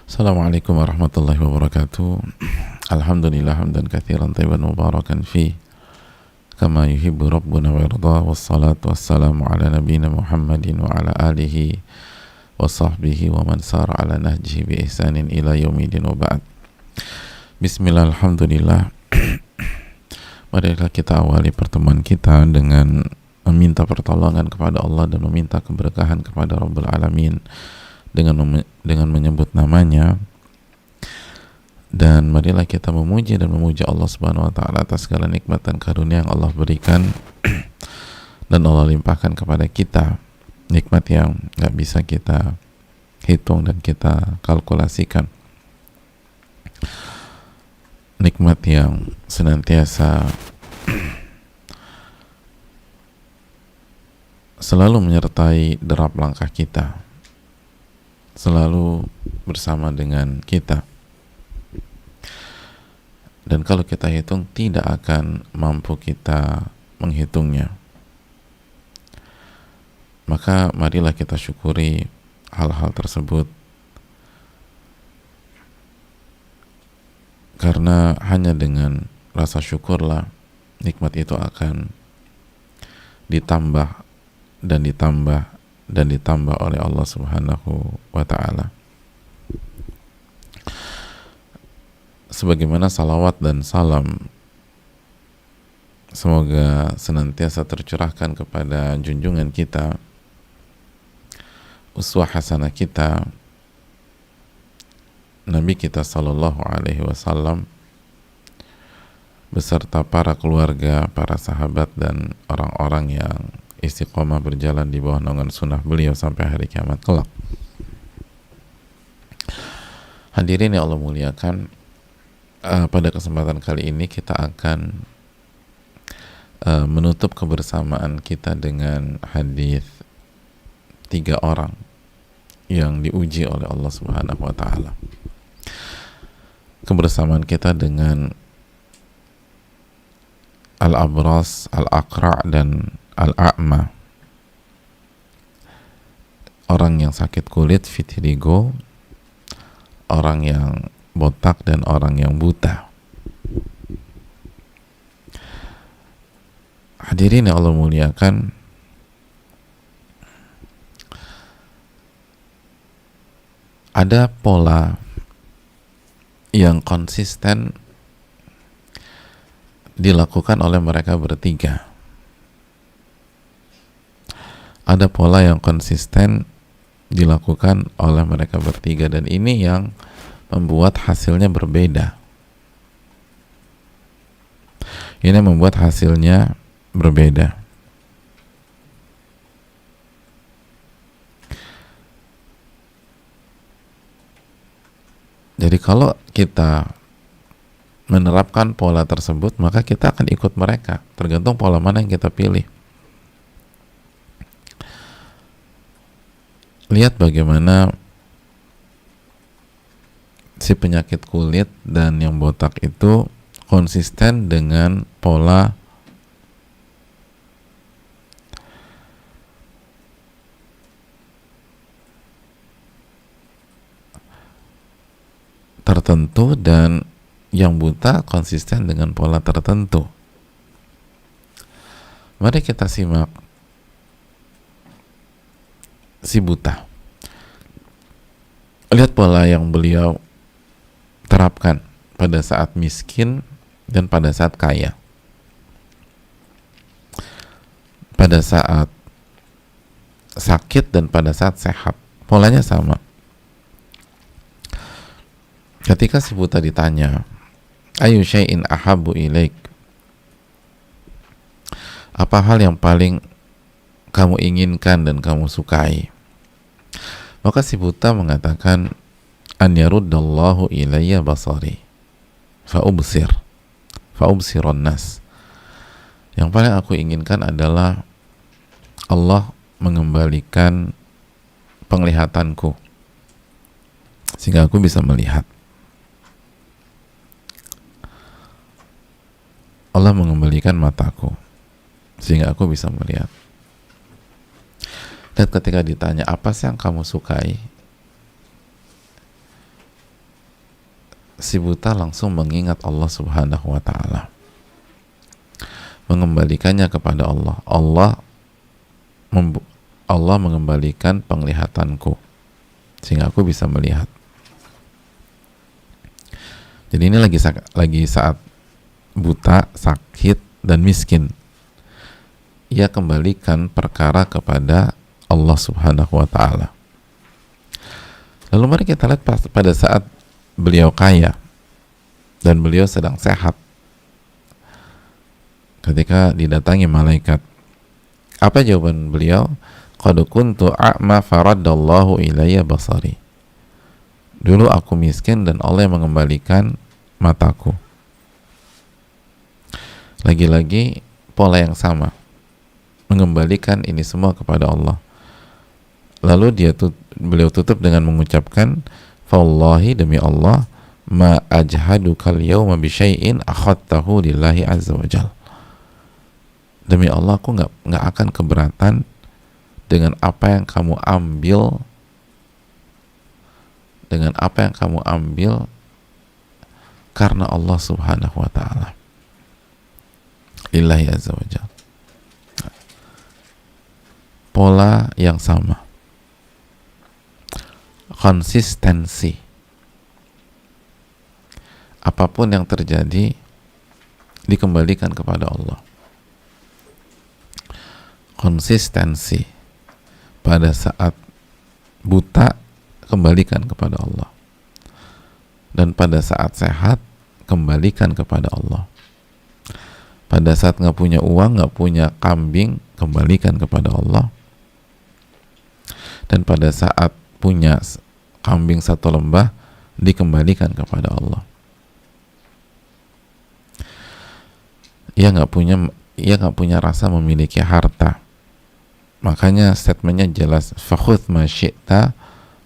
Assalamualaikum warahmatullahi wabarakatuh. Alhamdulillah hamdan katsiran thayyiban mubarakan fi kama yuhibbu rabbuna wa yarda, wassalatu wassalamu ala nabiyyina Muhammadin wa ala alihi wa sahbihi wa man sara ala nahjihi bi ihsanin ila yaumidin wa ba'd. Bismillah, alhamdulillah. Marilah kita awali pertemuan kita dengan meminta pertolongan kepada Allah dan meminta keberkahan kepada Rabbul Alamin dengan menyebut namanya, dan marilah kita memuji dan memuja Allah Subhanahu wa taala atas segala nikmat dan karunia yang Allah berikan dan Allah limpahkan kepada kita, nikmat yang gak bisa kita hitung dan kita kalkulasikan, nikmat yang senantiasa selalu menyertai derap langkah kita, selalu bersama dengan kita, dan kalau kita hitung tidak akan mampu kita menghitungnya. Maka marilah kita syukuri hal-hal tersebut, karena hanya dengan rasa syukurlah nikmat itu akan ditambah dan ditambah dan ditambah oleh Allah Subhanahu wa ta'ala. Sebagaimana salawat dan salam semoga senantiasa tercurahkan kepada junjungan kita, uswah hasanah kita, Nabi kita sallallahu alaihi wasallam, beserta para keluarga, para sahabat, dan orang-orang yang istiqomah berjalan di bawah naungan sunnah beliau sampai hari kiamat kelak. Hadirin yang Allah muliakan, pada kesempatan kali ini kita akan menutup kebersamaan kita dengan hadis 3 orang yang diuji oleh Allah Subhanahu wa taala. Kebersamaan kita dengan Al-Abras, Al-Aqra' dan Al-A'ma, orang yang sakit kulit, vitiligo, orang yang botak, dan orang yang buta. Hadirin yang Allah muliakan, ada pola yang konsisten dilakukan oleh mereka bertiga. Ada pola yang konsisten dilakukan oleh mereka bertiga, dan ini yang membuat hasilnya berbeda. Ini membuat hasilnya berbeda. Jadi kalau kita menerapkan pola tersebut, maka kita akan ikut mereka, tergantung pola mana yang kita pilih. Lihat bagaimana si penyakit kulit dan yang botak itu konsisten dengan pola tertentu, dan yang buta konsisten dengan pola tertentu. Mari kita simak si buta. Lihat pola yang beliau terapkan pada saat miskin dan pada saat kaya, pada saat sakit dan pada saat sehat. Polanya sama. Ketika si buta ditanya, ayu syai'in ahabbu ilaik, apa hal yang paling kamu inginkan dan kamu sukai? Maka si buta mengatakan, an yaruddallahu ilayya basari fa'ubsiron nas. Yang paling aku inginkan adalah Allah mengembalikan penglihatanku sehingga aku bisa melihat. Allah mengembalikan mataku sehingga aku bisa melihat. Dan ketika ditanya apa sih yang kamu sukai, si buta langsung mengingat Allah Subhanahu wa taala, mengembalikannya kepada Allah. Allah mengembalikan penglihatanku sehingga aku bisa melihat. Jadi ini lagi saat buta, sakit, dan miskin. Ia kembalikan perkara kepada Allah Subhanahu wa taala. Lalu mari kita lihat pada saat beliau kaya dan beliau sedang sehat, ketika didatangi malaikat, apa jawaban beliau? Qad kuntu a'ma faraddallahu ilayya basari. Dulu aku miskin dan Allah yang mengembalikan mataku. Lagi-lagi pola yang sama, mengembalikan ini semua kepada Allah. Lalu beliau tutup dengan mengucapkan, fawallahi, demi Allah, ma ajhadukal yawma bisyai'in akhadtahu lillahi azza wajal. Demi Allah, aku nggak akan keberatan dengan apa yang kamu ambil karena Allah Subhanahu wa taala. Lillahi azza wajal. Pola yang sama, konsistensi. Apapun yang terjadi dikembalikan kepada Allah. Konsistensi. Pada saat buta, kembalikan kepada Allah. Dan pada saat sehat, kembalikan kepada Allah. Pada saat nggak punya uang, nggak punya kambing, kembalikan kepada Allah. Dan pada saat punya kambing satu lembah, dikembalikan kepada Allah. Ia nggak punya rasa memiliki harta. Makanya statementnya jelas, fakhudh ma syi'ta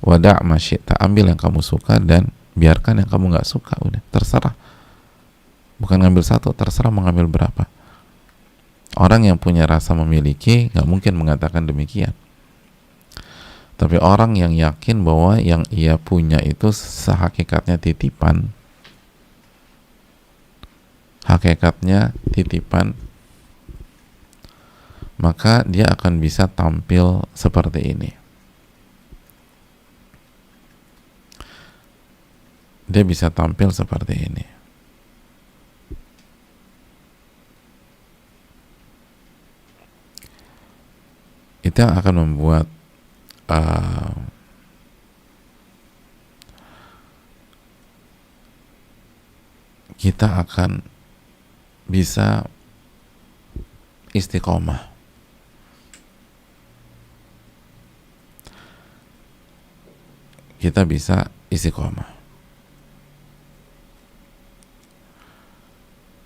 wada' ma syi'ta. Ambil yang kamu suka dan biarkan yang kamu nggak suka. Udah, terserah. Bukan ngambil satu, terserah mau ngambil berapa. Orang yang punya rasa memiliki nggak mungkin mengatakan demikian. Tapi orang yang yakin bahwa yang ia punya itu sehakikatnya titipan, maka dia akan bisa tampil seperti ini. Dia bisa tampil seperti ini. Itu yang akan membuat kita akan bisa istiqomah. Kita bisa istiqomah.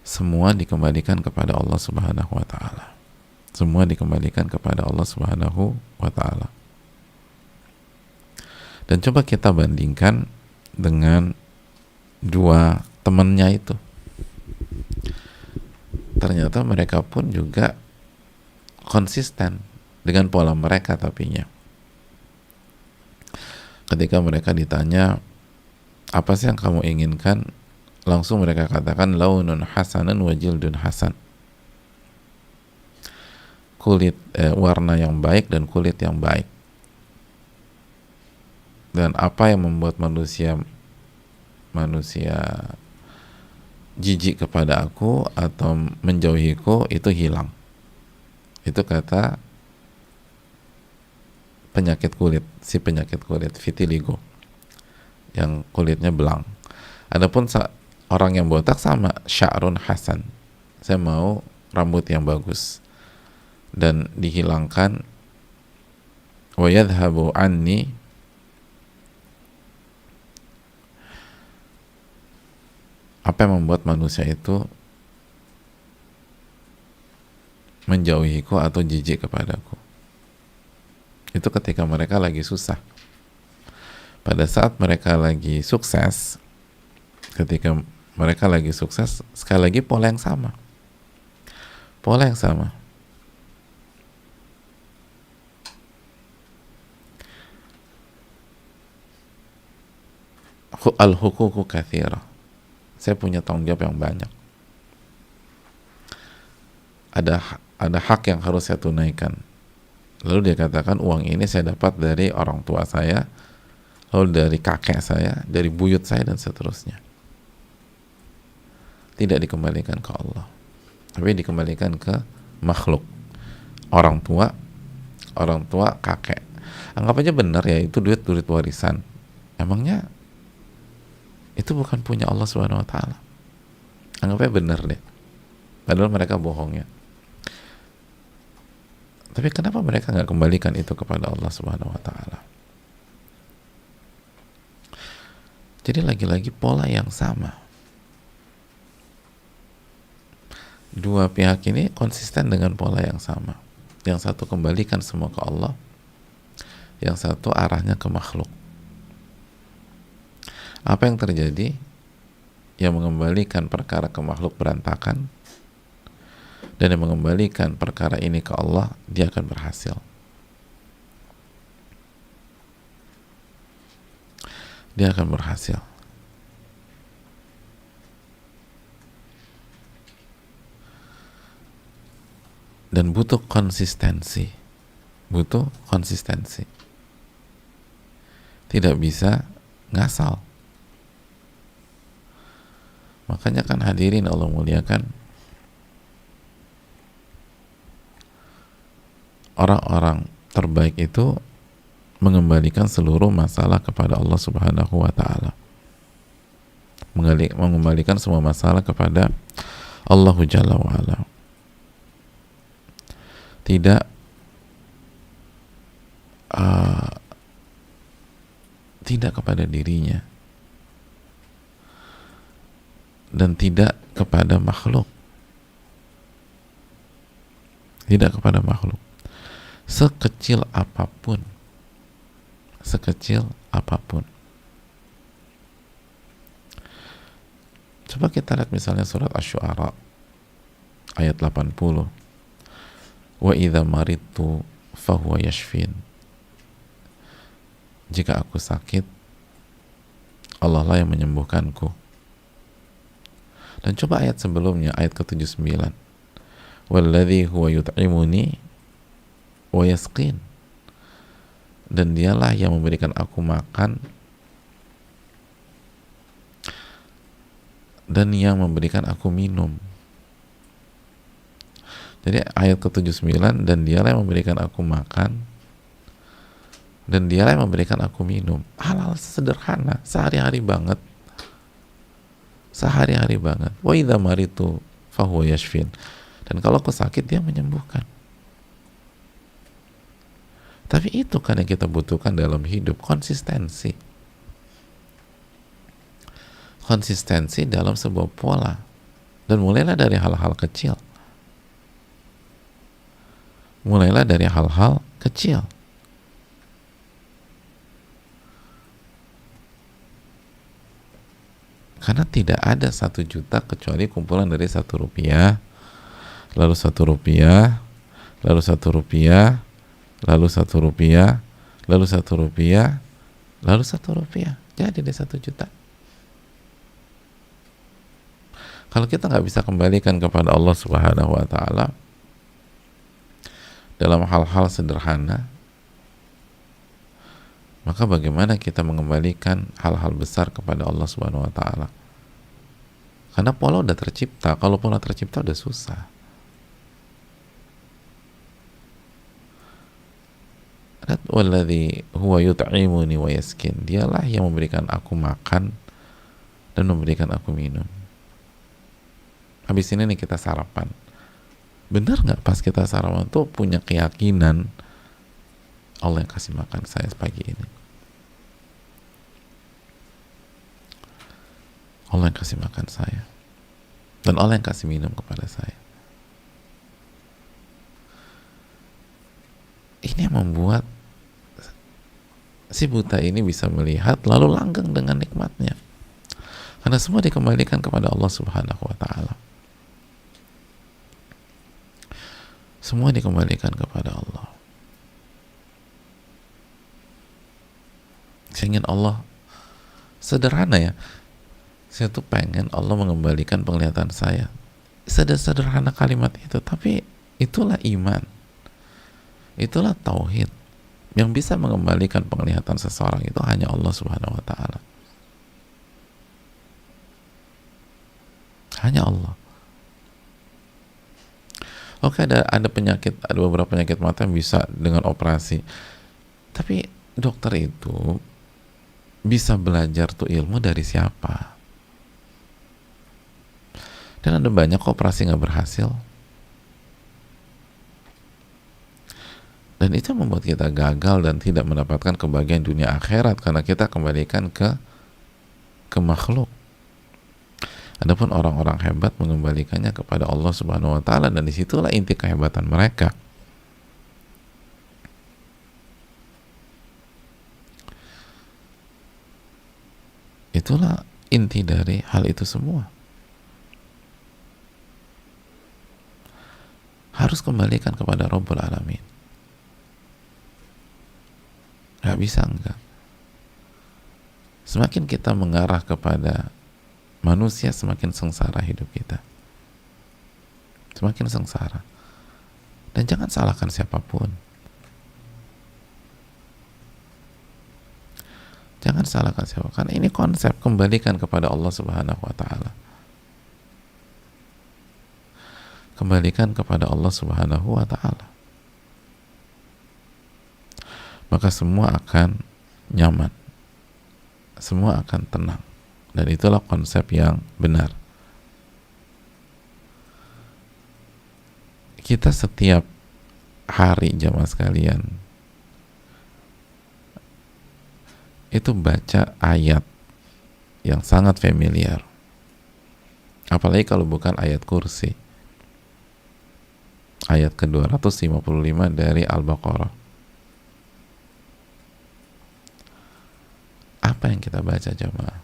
Semua dikembalikan kepada Allah Subhanahu wa taala. Semua dikembalikan kepada Allah Subhanahu wa taala. Dan coba kita bandingkan dengan dua temannya itu. Ternyata mereka pun juga konsisten dengan pola mereka tapinya. Ketika mereka ditanya, apa sih yang kamu inginkan? Langsung mereka katakan, launun hasanun wa jildun hasan. Kulit, warna yang baik dan kulit yang baik. Dan apa yang membuat manusia jijik kepada aku atau menjauhiku, itu hilang. Itu kata penyakit kulit, vitiligo, yang kulitnya belang. Adapun orang yang botak sama, sya'run hasan, saya mau rambut yang bagus dan dihilangkan, wa yadhhabu anni, apa yang membuat manusia itu menjauhiku atau jijik kepadaku. Itu ketika mereka lagi susah. Pada saat mereka lagi sukses, ketika mereka lagi sukses, sekali lagi pola yang sama. Pola yang sama. Al-huququ katsira. saya punya tanggung jawab yang banyak. Ada hak yang harus saya tunaikan. Lalu dia katakan, uang ini saya dapat dari orang tua saya, lalu dari kakek saya, dari buyut saya, dan seterusnya. Tidak dikembalikan ke Allah, tapi dikembalikan ke makhluk. Orang tua, kakek. Anggap aja benar ya, itu duit warisan. Emangnya itu bukan punya Allah Subhanahu wa taala. Anggapnya benar deh. Padahal mereka bohong ya. Tapi kenapa mereka nggak kembalikan itu kepada Allah Subhanahu wa taala? Jadi lagi-lagi pola yang sama. Dua pihak ini konsisten dengan pola yang sama. Yang satu kembalikan semua ke Allah, yang satu arahnya ke makhluk. Apa yang terjadi? Yang mengembalikan perkara ke makhluk berantakan, dan yang mengembalikan perkara ini ke Allah, dia akan berhasil. Dia akan berhasil. Dan butuh konsistensi. Butuh konsistensi. Tidak bisa ngasal. Makanya kan hadirin Allah muliakan, orang-orang terbaik itu mengembalikan seluruh masalah kepada Allah Subhanahu wa taala. Mengembalikan semua masalah kepada Allah Jalla wa ala. Tidak kepada dirinya dan tidak kepada makhluk. Tidak kepada makhluk. Sekecil apapun, coba kita lihat misalnya surat Asy-Syu'ara ayat 80, wa idza maridtu fahuwa yashfin. Jika aku sakit, Allah lah yang menyembuhkanku. Dan coba ayat sebelumnya, ayat ke-79, walladzi huwa yut'imuni wa yasqin. Dan dialah yang memberikan aku makan dan yang memberikan aku minum. Jadi ayat ke-79, dan dialah yang memberikan aku makan dan dialah yang memberikan aku minum. Hal-hal sederhana, sehari-hari banget. Wa idza maritu fahuwa yashfin. Dan kalau aku sakit, dia menyembuhkan. Tapi itu kan yang kita butuhkan dalam hidup, konsistensi. Konsistensi dalam sebuah pola. Dan mulailah dari hal-hal kecil. Karena tidak ada 1 juta kecuali kumpulan dari 1 rupiah, lalu 1 rupiah, lalu 1 rupiah, lalu 1 rupiah, lalu 1 rupiah, lalu 1 rupiah. Jadi deh 1 juta. Kalau kita nggak bisa kembalikan kepada Allah Subhanahu wa taala dalam hal-hal sederhana, maka bagaimana kita mengembalikan hal-hal besar kepada Allah Subhanahu wa taala? Karena pola udah tercipta. Kalau pola tercipta udah susah. Walladzi huwa yut'imuni wa yaskin. Dialah yang memberikan aku makan dan memberikan aku minum. Habis ini nih kita sarapan. Benar nggak pas kita sarapan tuh punya keyakinan Allah yang kasih makan saya pagi ini. Allah yang kasih makan saya. Dan Allah yang kasih minum kepada saya. Ini yang membuat si buta ini bisa melihat lalu langgeng dengan nikmatnya. Karena semua dikembalikan kepada Allah Subhanahu wa ta'ala. Semua dikembalikan kepada Allah. Saya ingin Allah sederhana ya. Saya tuh pengen Allah mengembalikan penglihatan saya. Sederhana kalimat itu, tapi itulah iman, itulah tauhid. Yang bisa mengembalikan penglihatan seseorang itu hanya Allah Subhanahu wa taala. Hanya Allah. Oke, ada penyakit, ada beberapa penyakit mata yang bisa dengan operasi. Tapi dokter itu bisa belajar tuh ilmu dari siapa? Dan ada banyak operasi nggak berhasil. Dan itu membuat kita gagal dan tidak mendapatkan kebahagiaan dunia akhirat karena kita kembalikan ke makhluk. Adapun orang-orang hebat mengembalikannya kepada Allah Subhanahu wa taala, dan disitulah inti kehebatan mereka. Itulah inti dari hal itu semua. Harus kembalikan kepada Rabbul Alamin. Gak bisa enggak. Semakin kita mengarah kepada manusia, semakin sengsara hidup kita. Semakin sengsara. Dan jangan salahkan siapapun. Jangan salahkan siapapun. Karena ini konsep kembalikan kepada Allah Subhanahu wa taala. Kembalikan kepada Allah Subhanahu wa taala. Maka semua akan nyaman, semua akan tenang, dan itulah konsep yang benar. Kita setiap hari, jamaah sekalian, itu baca ayat yang sangat familiar, apalagi kalau bukan ayat kursi, ayat ke-255 dari Al-Baqarah. Apa yang kita baca, jamaah?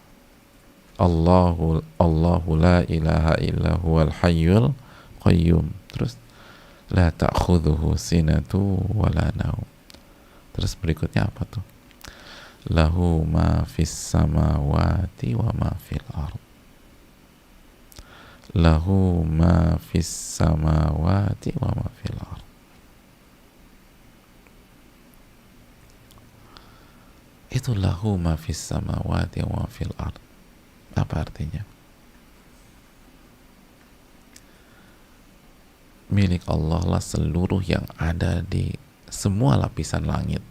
Allahu la ilaha illa huwal hayyul qayyum. Terus la ta'khudhuhu sinatu wala naum. Terus berikutnya apa tuh? Lahu ma fis samawati wa ma fil ard. Lahu ma fis samawati wa ma fil ard. Itu lahu ma fis samawati wa ma fil ard. Apa artinya? Milik Allah lah seluruh yang ada di semua lapisan langit,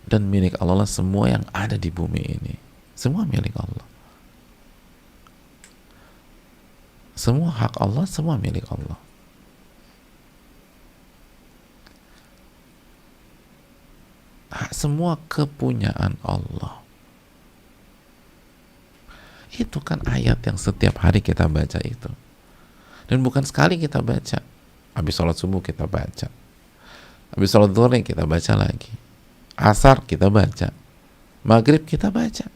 dan milik Allah lah semua yang ada di bumi ini. Semua milik Allah. Semua hak Allah, semua milik Allah. Semua kepunyaan Allah. Itu kan ayat yang setiap hari kita baca itu. Dan bukan sekali kita baca. Habis sholat subuh kita baca. Habis sholat zuhur kita baca lagi. Asar kita baca. Maghrib kita baca.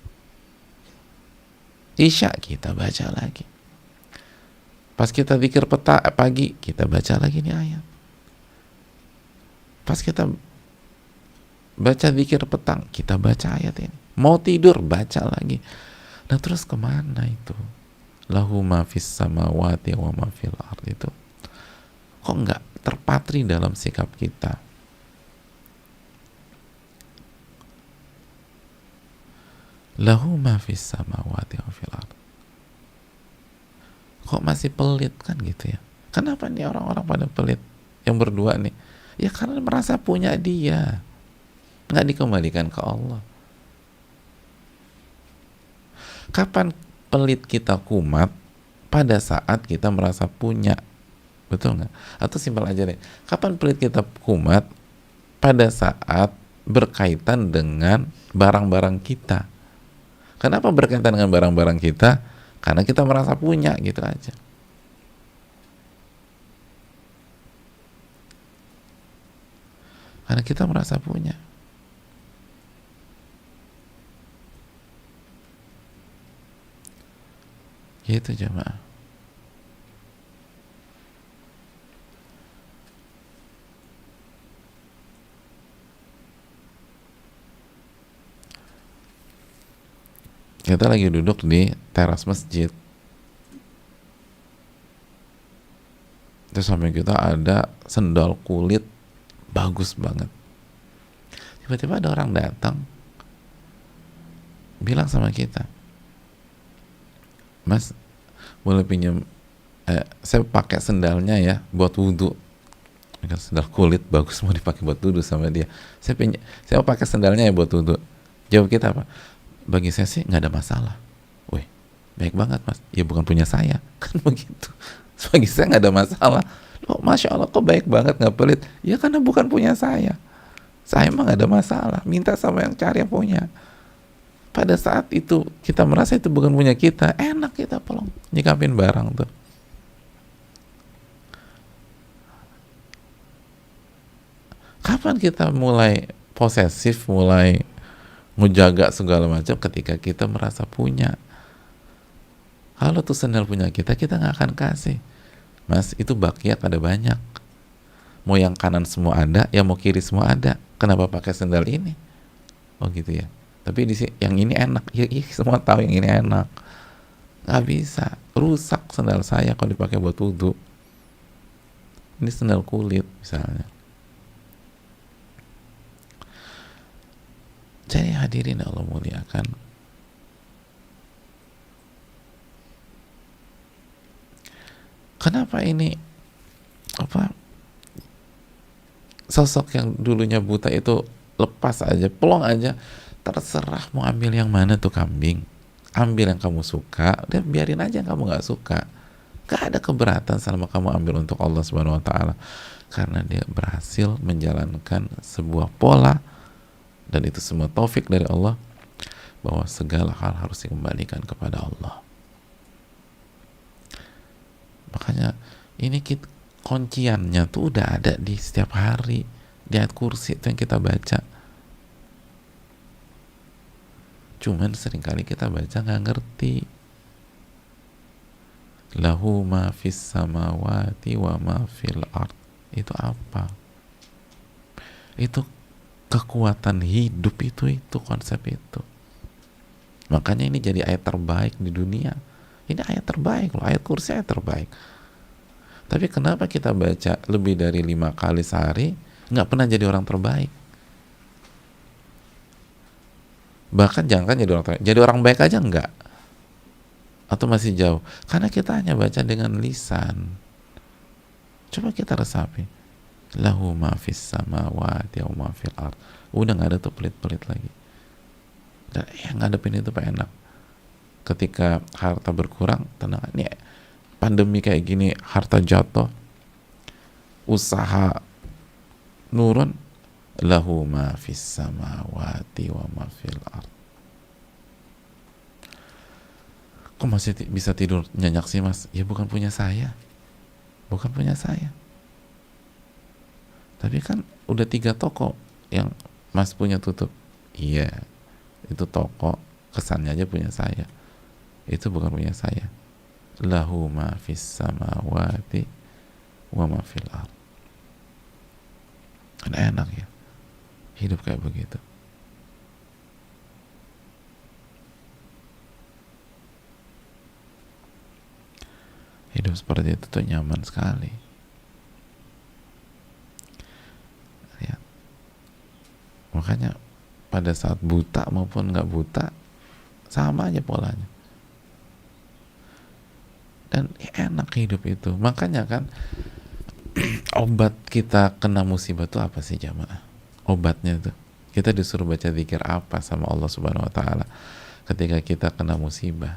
Isya kita baca lagi. Pas kita zikir pagi kita baca lagi nih ayat. Pas kita baca zikir petang kita baca ayat ini. Mau tidur baca lagi. Nah terus kemana itu? Lahu ma fis samawati wa ma fil ard itu kok nggak terpatri dalam sikap kita? Lahu ma fis samawati wa fil ard. Kok masih pelit kan gitu ya? Kenapa nih orang-orang pada pelit yang berdua nih? Ya karena merasa punya dia, nggak dikembalikan ke Allah. Kapan pelit kita kumat? Pada saat kita merasa punya. Betul nggak? Atau simpel aja deh, kapan pelit kita kumat? Pada saat berkaitan dengan barang-barang kita. Kenapa berkaitan dengan barang-barang kita? Karena kita merasa punya, gitu aja. Karena kita merasa punya. Gitu jemaah. Kita lagi duduk di teras masjid, terus samping kita ada sendal kulit bagus banget. Tiba-tiba ada orang datang bilang sama kita, "Mas, boleh pinjam, saya pakai sendalnya ya buat wudhu." Sendal kulit bagus mau dipakai buat wudhu sama dia. Saya pakai sendalnya ya buat wudhu. Jawab kita apa? Bagi saya sih nggak ada masalah. Wih, baik banget mas. Ya bukan punya saya, kan begitu. Bagi saya nggak ada masalah. Loh, masya Allah, kok baik banget, nggak pelit? Ya karena bukan punya saya. Saya emang nggak ada masalah. Minta sama yang cari yang punya. Pada saat itu kita merasa itu bukan punya kita, enak kita pelong nyikapin barang tuh. Kapan kita mulai posesif, mulai ngejaga segala macam ketika kita merasa punya? Kalau tuh sendal punya kita nggak akan kasih. Mas, itu bakiak ada banyak. Mau yang kanan semua ada, yang mau kiri semua ada. Kenapa pakai sendal ini? Oh gitu ya. Tapi yang ini enak. Ya, semua tahu yang ini enak. Nggak bisa. Rusak sendal saya kalau dipakai buat wudhu. Ini sendal kulit misalnya. Jadi hadirin Allah muliakan, kenapa ini sosok yang dulunya buta itu lepas aja, pelong aja, terserah mau ambil yang mana tuh kambing, ambil yang kamu suka, dan biarin aja yang kamu nggak suka, gak ada keberatan selama kamu ambil untuk Allah Subhanahu Wa Taala, karena dia berhasil menjalankan sebuah pola. Dan itu semua taufik dari Allah, bahwa segala hal harus dikembalikan kepada Allah. Makanya ini kunciannya tuh udah ada di setiap hari, di ayat kursi itu yang kita baca. Cuman seringkali kita baca nggak ngerti. Lahu ma fis samawati wa ma fil ard. Itu apa? Itu kekuatan hidup, itu konsep itu. Makanya ini jadi ayat terbaik di dunia. Ini ayat terbaik loh, ayat kursi ayat terbaik. Tapi kenapa kita baca lebih dari 5 kali sehari nggak pernah jadi orang terbaik? Bahkan jangan jadi orang terbaik, jadi orang baik aja enggak, atau masih jauh, karena kita hanya baca dengan lisan. Coba kita resapi, lahu ma fis samawati wa ma fil ard. Udah nggak ada tuh pelit-pelit lagi. Dan yang ngadepin itu Pak enak. Ketika harta berkurang, tenang. Ini pandemi kayak gini, harta jatuh, usaha nurun, lahu ma fis samawati wa ma fil ard. Kok masih bisa tidur nyenyak sih mas? Ya bukan punya saya. Bukan punya saya. Tapi kan udah 3 toko yang mas punya tutup. Iya, itu toko kesannya aja punya saya. Itu bukan punya saya. Lahu ma fis samawati wa ma fil ard. Kan enak ya hidup kayak begitu. Hidup seperti itu tuh nyaman sekali. Ya. Makanya pada saat buta maupun nggak buta sama aja polanya. Dan enak hidup itu. Makanya kan obat kita kena musibah itu apa sih jamaah? Obatnya tuh kita disuruh baca zikir apa sama Allah Subhanahu Wa Taala ketika kita kena musibah.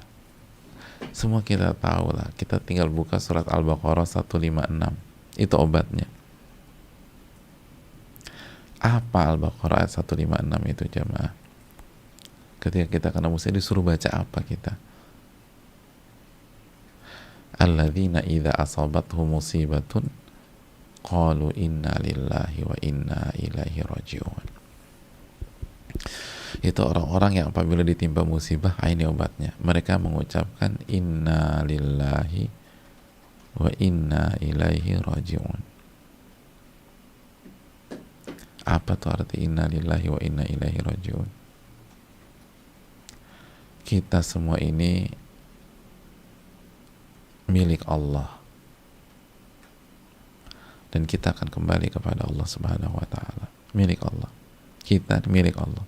Semua kita tahu lah, kita tinggal buka surat Al-Baqarah 156, itu obatnya. Apa Al-Baqarah ayat 156 itu jamaah? Ketika kita kena musibah disuruh baca apa kita? Alladzina idza asabathum musibatun qalu inna lillahi wa inna ilaihi raji'un. Itu orang-orang yang apabila ditimpa musibah, ini obatnya. Mereka mengucapkan inna lillahi wa inna ilaihi raji'un. Apa tuh arti inna lillahi wa inna ilaihi raji'un? kita semua ini milik Allah, dan kita akan kembali kepada Allah Subhanahu wa taala. Milik Allah. Kita milik Allah.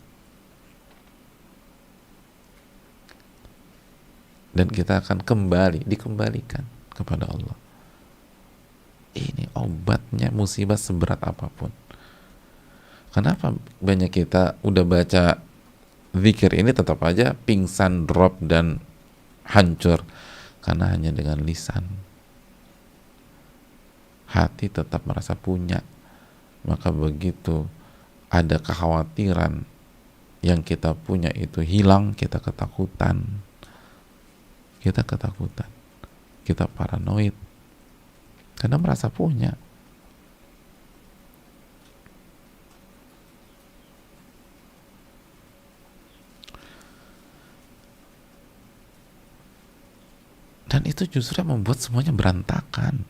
Dan kita akan dikembalikan kepada Allah. Ini obatnya musibah seberat apapun. Kenapa banyak kita udah baca zikir ini tetap aja pingsan, drop, dan hancur? Karena hanya dengan lisan. Hati tetap merasa punya. Maka begitu ada kekhawatiran yang kita punya itu hilang, kita ketakutan. Kita paranoid karena merasa punya. Dan itu justru yang membuat semuanya berantakan.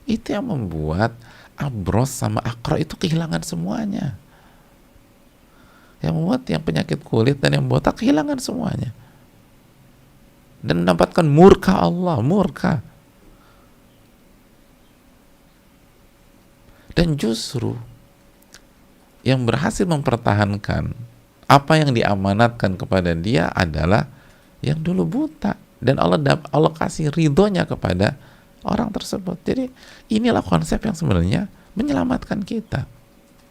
Itu yang membuat Abros sama Akra itu kehilangan semuanya. Yang membuat yang penyakit kulit dan yang botak kehilangan semuanya. Dan mendapatkan murka Allah, murka. Dan justru yang berhasil mempertahankan apa yang diamanatkan kepada dia adalah yang dulu buta, dan Allah kasih ridhonya kepada orang tersebut. Jadi inilah konsep yang sebenarnya menyelamatkan kita,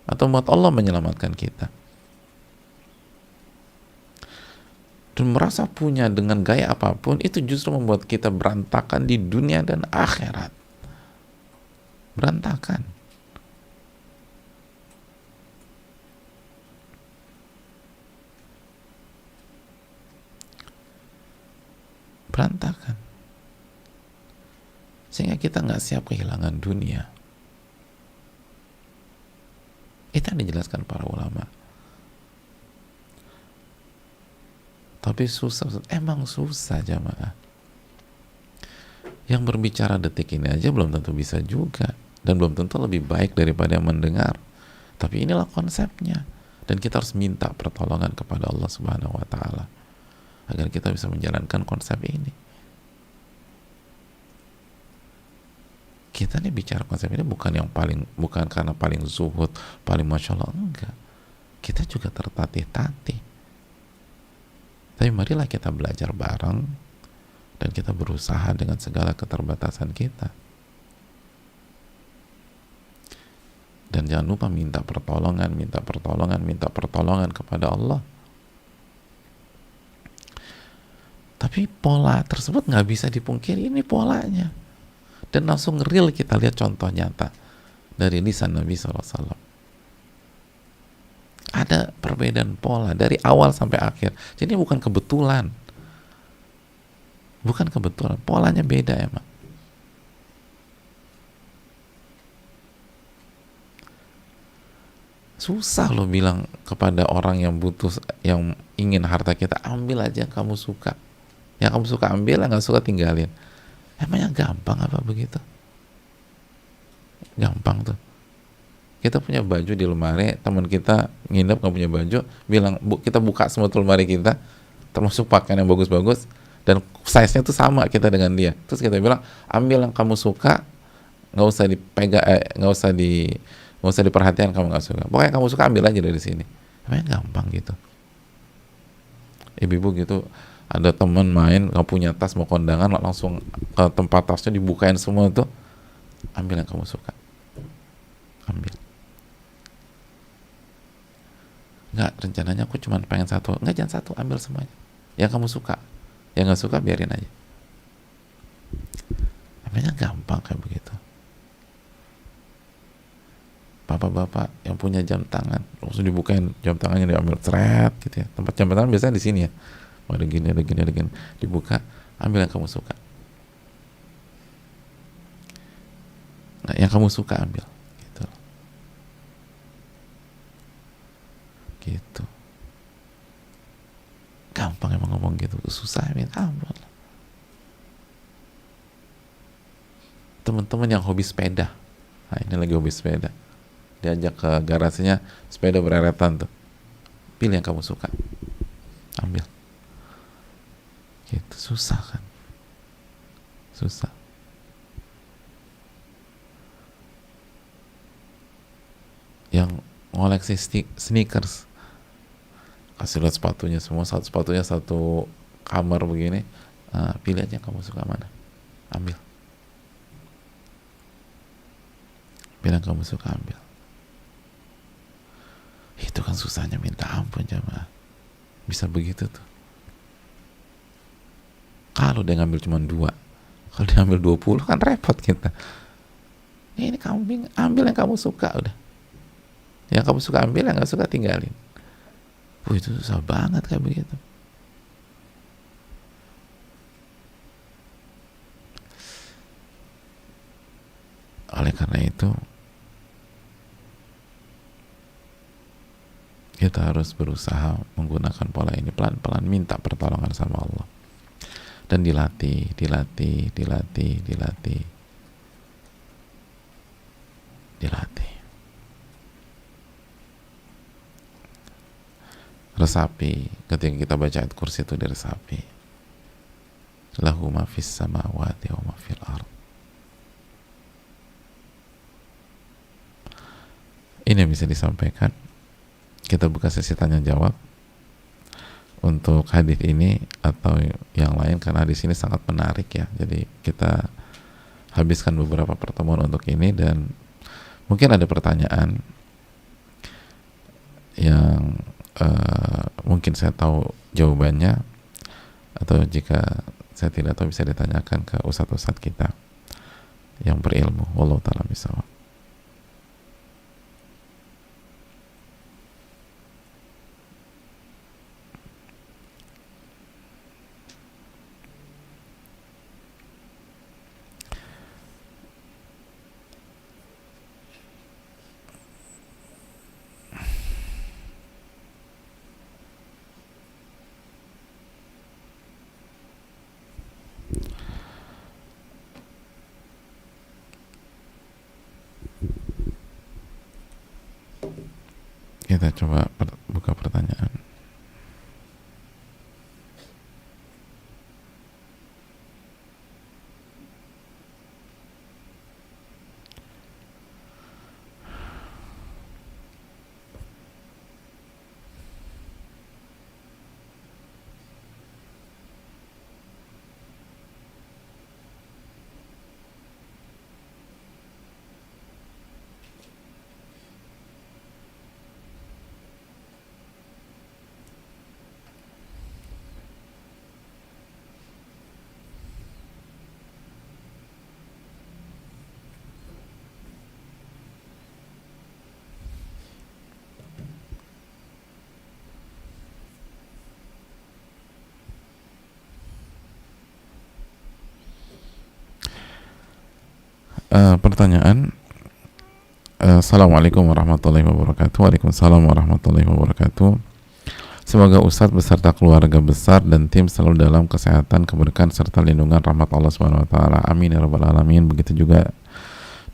atau membuat Allah menyelamatkan kita. Dan merasa punya dengan gaya apapun itu justru membuat kita berantakan di dunia dan akhirat. Berantakan. Berantakan. Sehingga kita nggak siap kehilangan dunia. Itu yang dijelaskan para ulama. Tapi susah, emang susah jamaah. Yang berbicara detik ini aja belum tentu bisa juga, dan belum tentu lebih baik daripada yang mendengar. Tapi inilah konsepnya, dan kita harus minta pertolongan kepada Allah Subhanahu wa taala agar kita bisa menjalankan konsep ini. Kita nih bicara konsep ini bukan karena paling zuhud, paling masya Allah, enggak. Kita juga tertatih-tatih. Tapi marilah kita belajar bareng dan kita berusaha dengan segala keterbatasan kita. Dan jangan lupa minta pertolongan kepada Allah. Tapi pola tersebut nggak bisa dipungkiri, ini polanya. Dan langsung real kita lihat contoh nyata dari lisan Nabi SAW. Ada perbedaan pola dari awal sampai akhir. Jadi bukan kebetulan. Polanya beda emang. Susah loh bilang kepada orang yang butuh, yang ingin harta kita, ambil aja yang kamu suka. Yang kamu suka ambil, yang gak suka tinggalin. Emangnya gampang apa begitu? Gampang tuh. Kita punya baju di lemari, teman kita nginep gak punya baju, bilang, kita buka semua lemari kita, termasuk pakaian yang bagus-bagus, dan size-nya tuh sama kita dengan dia. Terus kita bilang, ambil yang kamu suka, nggak usah dipegang, nggak usah diperhatikan kamu nggak suka. Pokoknya kamu suka ambil aja dari sini. Emangnya gampang gitu? Ibu-ibu gitu, ada teman main nggak punya tas, mau kondangan, langsung ke tempat tasnya dibukain semua tuh, ambil yang kamu suka, ambil. Nggak, rencananya aku cuma pengen satu. Nggak, jangan satu, ambil semuanya yang kamu suka. Yang nggak suka biarin aja. Emangnya gampang kayak begitu? Bapak-bapak yang punya jam tangan langsung dibukain jam tangannya, diambil ceret gitu ya. Tempat jam tangan biasanya di sini ya, ada gini, dibuka, ambil yang kamu suka. Nah, yang kamu suka ambil gitu. Gampang emang ngomong gitu, susah minta ampun. Teman-teman yang hobi sepeda, nah ini lagi hobi sepeda, diajak ke garasinya, sepeda bereretan tuh, pilih yang kamu suka, ambil. Gitu, susah kan? Susah. Yang ngoleksi sneakers, kasih lihat sepatunya semua, sepatunya satu kamar begini, pilih aja yang kamu suka mana, ambil, pilih yang kamu suka ambil. Itu kan susahnya minta ampun jamaah, bisa begitu tuh. Kalau dia ngambil cuma 2, kalau dia ambil 20 kan repot kita. Ini kamu ambil yang kamu suka udah, yang kamu suka ambil, yang nggak suka tinggalin. Itu susah banget kayak begitu. Oleh karena itu kita harus berusaha menggunakan pola ini, pelan-pelan minta pertolongan sama Allah, dan dilatih. Resapi, ketika kita baca ayat kursi itu diresapi. Lahu ma fis samawati wa ma fil ard. Ini yang bisa disampaikan. Kita buka sesi tanya jawab untuk hadis ini atau yang lain, karena hadis ini sangat menarik ya. Jadi kita habiskan beberapa pertemuan untuk ini, dan mungkin ada pertanyaan yang mungkin saya tahu jawabannya, atau jika saya tidak tahu bisa ditanyakan ke ustadz-ustadz kita yang berilmu. Wallahu ta'ala bishawab. Kita coba buka pertanyaan. Pertanyaan. Assalamualaikum warahmatullahi wabarakatuh. Waalaikumsalam warahmatullahi wabarakatuh. Semoga Ustadz beserta keluarga besar dan tim selalu dalam kesehatan, keberkahan serta lindungan rahmat Allah Subhanahu wa taala. Amin ya rabbal alamin. Begitu juga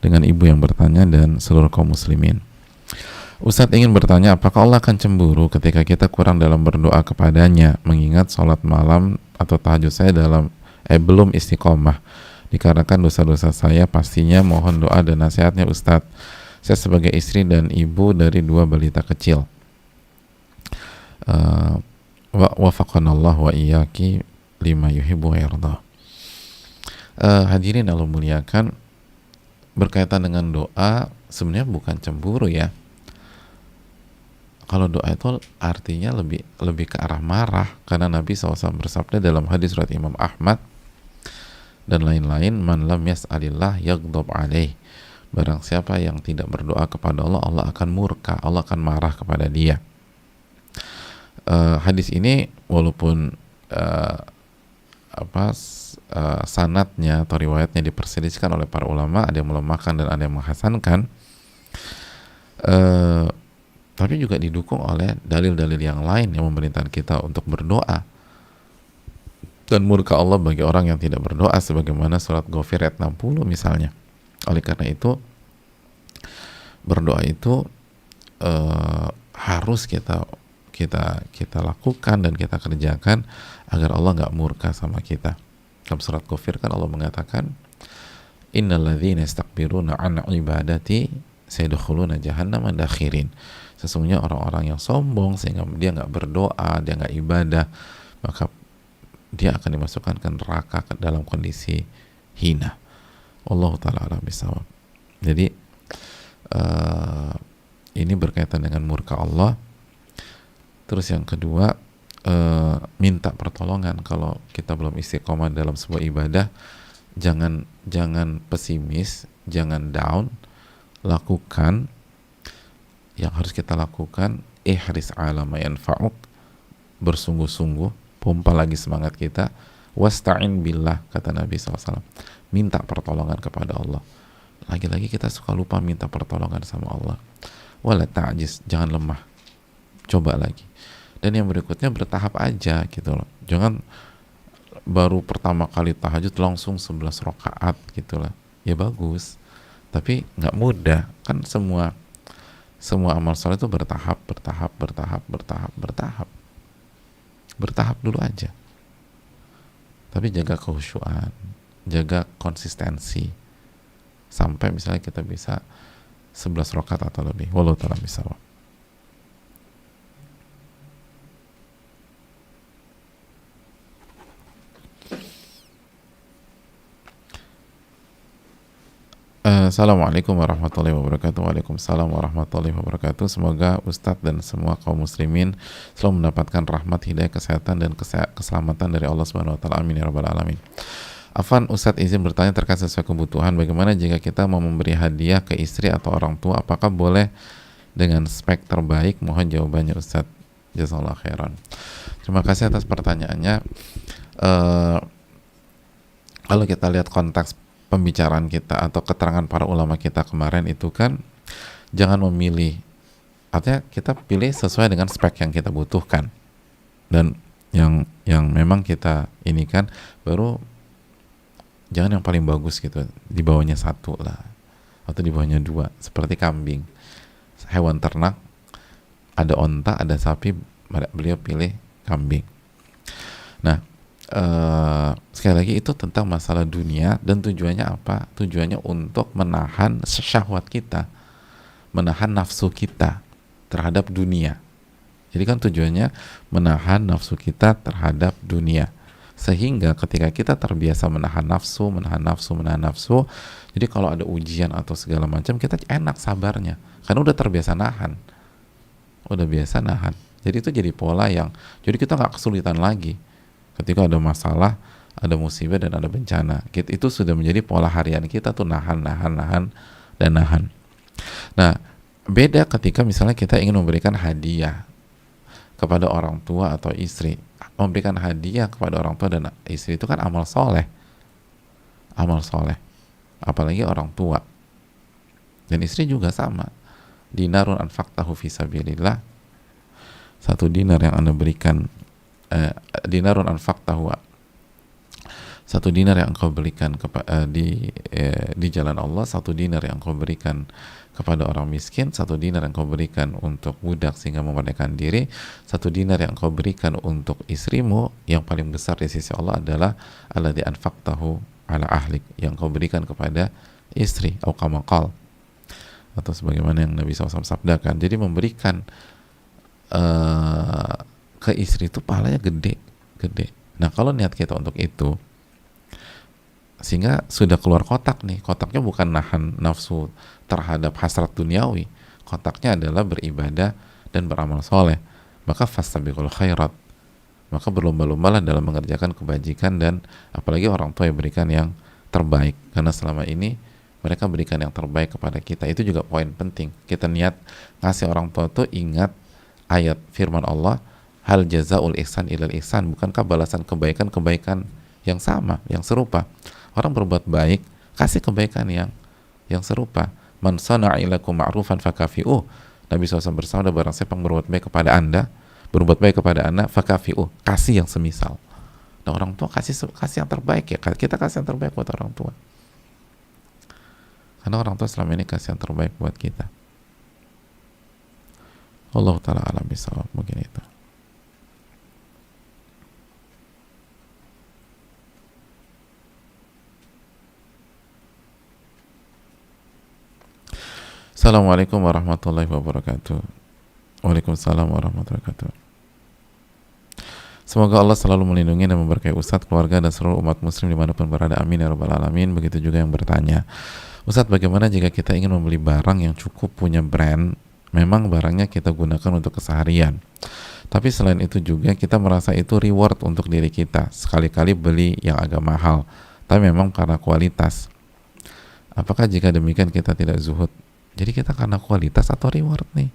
dengan ibu yang bertanya dan seluruh kaum muslimin. Ustadz ingin bertanya, apakah Allah akan cemburu ketika kita kurang dalam berdoa kepadanya, mengingat sholat malam atau tahajud saya belum istiqomah, dikarenakan dosa-dosa saya? Pastinya mohon doa dan nasihatnya Ustadz. Saya sebagai istri dan ibu dari 2 balita kecil. Wafaqanallah wa iyyaki lima yuhibbu wa yarda. Hadirin Allah muliakan, berkaitan dengan doa sebenarnya bukan cemburu ya. Kalau doa itu artinya lebih ke arah marah, karena Nabi SAW bersabda dalam hadis riwayat Imam Ahmad dan lain-lain, man lam yas'alillah yaghdab alaih. Barang siapa yang tidak berdoa kepada Allah, Allah akan murka, Allah akan marah kepada dia. Hadis ini walaupun sanadnya atau riwayatnya diperselisihkan oleh para ulama, ada yang melemahkan dan ada yang menghasankan, tapi juga didukung oleh dalil-dalil yang lain yang memerintahkan kita untuk berdoa. Dan murka Allah bagi orang yang tidak berdoa, sebagaimana surat Ghafir ayat 60 misalnya. Oleh karena itu, berdoa itu harus kita kita lakukan dan kita kerjakan agar Allah nggak murka sama kita. Dalam surat Kafir kan Allah mengatakan, innalladzina yastakbiruna an ibadati sayadkhuluna jahannama dakhirin. Sesungguhnya orang-orang yang sombong sehingga dia nggak berdoa, dia nggak ibadah, maka dia akan dimasukkan ke neraka dalam kondisi hina. Allahu ta'ala a'lam bishawab. Jadi ini berkaitan dengan murka Allah. Terus yang kedua, minta pertolongan. Kalau kita belum istiqomah dalam sebuah ibadah, jangan pesimis, jangan down, lakukan yang harus kita lakukan. Ihris ala ma yanfa'uk, bersungguh-sungguh, pompa lagi semangat kita. Wasta'in billah, kata Nabi SAW, minta pertolongan kepada Allah. Lagi-lagi kita suka lupa minta pertolongan sama Allah. Wala ta'jiz, jangan lemah, coba lagi. Dan yang berikutnya bertahap aja gitu loh. Jangan baru pertama kali tahajud langsung 11 rakaat gitu lah. Ya bagus, tapi nggak mudah kan. Semua amal soleh itu bertahap dulu aja. Tapi jaga kekhusyuan, jaga konsistensi sampai misalnya kita bisa 11 rakaat atau lebih. Wallahu ta'ala bishawab. Assalamualaikum warahmatullahi wabarakatuh. Waalaikumsalam warahmatullahi wabarakatuh. Semoga Ustadz dan semua kaum muslimin selalu mendapatkan rahmat, hidayah, kesehatan dan keselamatan dari Allah Subhanahu wa taala. Amin ya rabbal alamin. Afan, Ustadz izin bertanya terkait sesuai kebutuhan. Bagaimana jika kita mau memberi hadiah ke istri atau orang tua? Apakah boleh dengan spek terbaik? Mohon jawabannya Ustadz. Jazakallahu khairan. Terima kasih atas pertanyaannya. Kalau kita lihat konteks pembicaraan kita atau keterangan para ulama kita kemarin itu kan, jangan memilih, artinya kita pilih sesuai dengan spek yang kita butuhkan dan yang memang kita ini kan, baru jangan yang paling bagus gitu, di bawahnya 1 lah atau di bawahnya 2, seperti kambing, hewan ternak, ada onta, ada sapi, beliau pilih kambing. Nah, sekali lagi itu tentang masalah dunia, dan tujuannya apa? Tujuannya untuk menahan syahwat kita, menahan nafsu kita terhadap dunia. Jadi kan tujuannya menahan nafsu kita terhadap dunia, sehingga ketika kita terbiasa menahan nafsu, jadi kalau ada ujian atau segala macam kita enak sabarnya, karena udah terbiasa nahan, Jadi itu jadi pola yang, jadi kita nggak kesulitan lagi. Ketika ada masalah, ada musibah dan ada bencana, itu sudah menjadi pola harian kita tuh, nahan. Nah, beda ketika misalnya kita ingin memberikan hadiah kepada orang tua atau istri. Memberikan hadiah kepada orang tua dan istri itu kan amal soleh, apalagi orang tua. Dan istri juga sama. Dinarun anfaqtahu fi sabilillah, 1 dinar yang Anda berikan, dinarun anfaqtahu, 1 dinar yang engkau berikan di jalan Allah, 1 dinar yang engkau berikan kepada orang miskin, 1 dinar yang engkau berikan untuk budak sehingga memerdekakan diri, 1 dinar yang engkau berikan untuk istrimu, yang paling besar di sisi Allah adalah alladzi anfaqtahu ala ahlik, yang engkau berikan kepada istri, atau kama qala, atau sebagaimana yang Nabi SAW sabdakan. Jadi memberikan ke istri itu pahalanya gede. Nah, kalau niat kita untuk itu, sehingga sudah keluar kotak nih, kotaknya bukan nahan nafsu terhadap hasrat duniawi, kotaknya adalah beribadah dan beramal soleh, maka fastabiqul khairat, maka berlomba-lombalah dalam mengerjakan kebajikan, dan apalagi orang tua yang berikan yang terbaik, karena selama ini mereka berikan yang terbaik kepada kita. Itu juga poin penting, kita niat ngasih orang tua tuh ingat ayat firman Allah, hal jazaul ihsan ilal ihsan, bukankah balasan kebaikan yang sama, yang serupa? Orang berbuat baik, kasih kebaikan yang serupa. Man sana'a ilakum ma'rufan fakafi'uh. Nabi SAW bersabda, barang siapa yang berbuat baik kepada anda, fakafi'uh, kasih yang semisal. Nah, orang tua kasih yang terbaik ya, kita kasih yang terbaik buat orang tua, karena orang tua selama ini kasih yang terbaik buat kita. Allah ta'ala alam bisawab, mungkin itu. Assalamualaikum warahmatullahi wabarakatuh. Waalaikumsalam warahmatullahi wabarakatuh. Semoga Allah selalu melindungi dan memberkahi Ustadz, keluarga, dan seluruh umat muslim dimanapun berada. Amin ya rabbal alamin. Begitu juga yang bertanya, Ustadz, bagaimana jika kita ingin membeli barang yang cukup punya brand, memang barangnya kita gunakan untuk keseharian, tapi selain itu juga kita merasa itu reward untuk diri kita, sekali-kali beli yang agak mahal, tapi memang karena kualitas. Apakah jika demikian kita tidak zuhud? Jadi kita karena kualitas atau reward nih?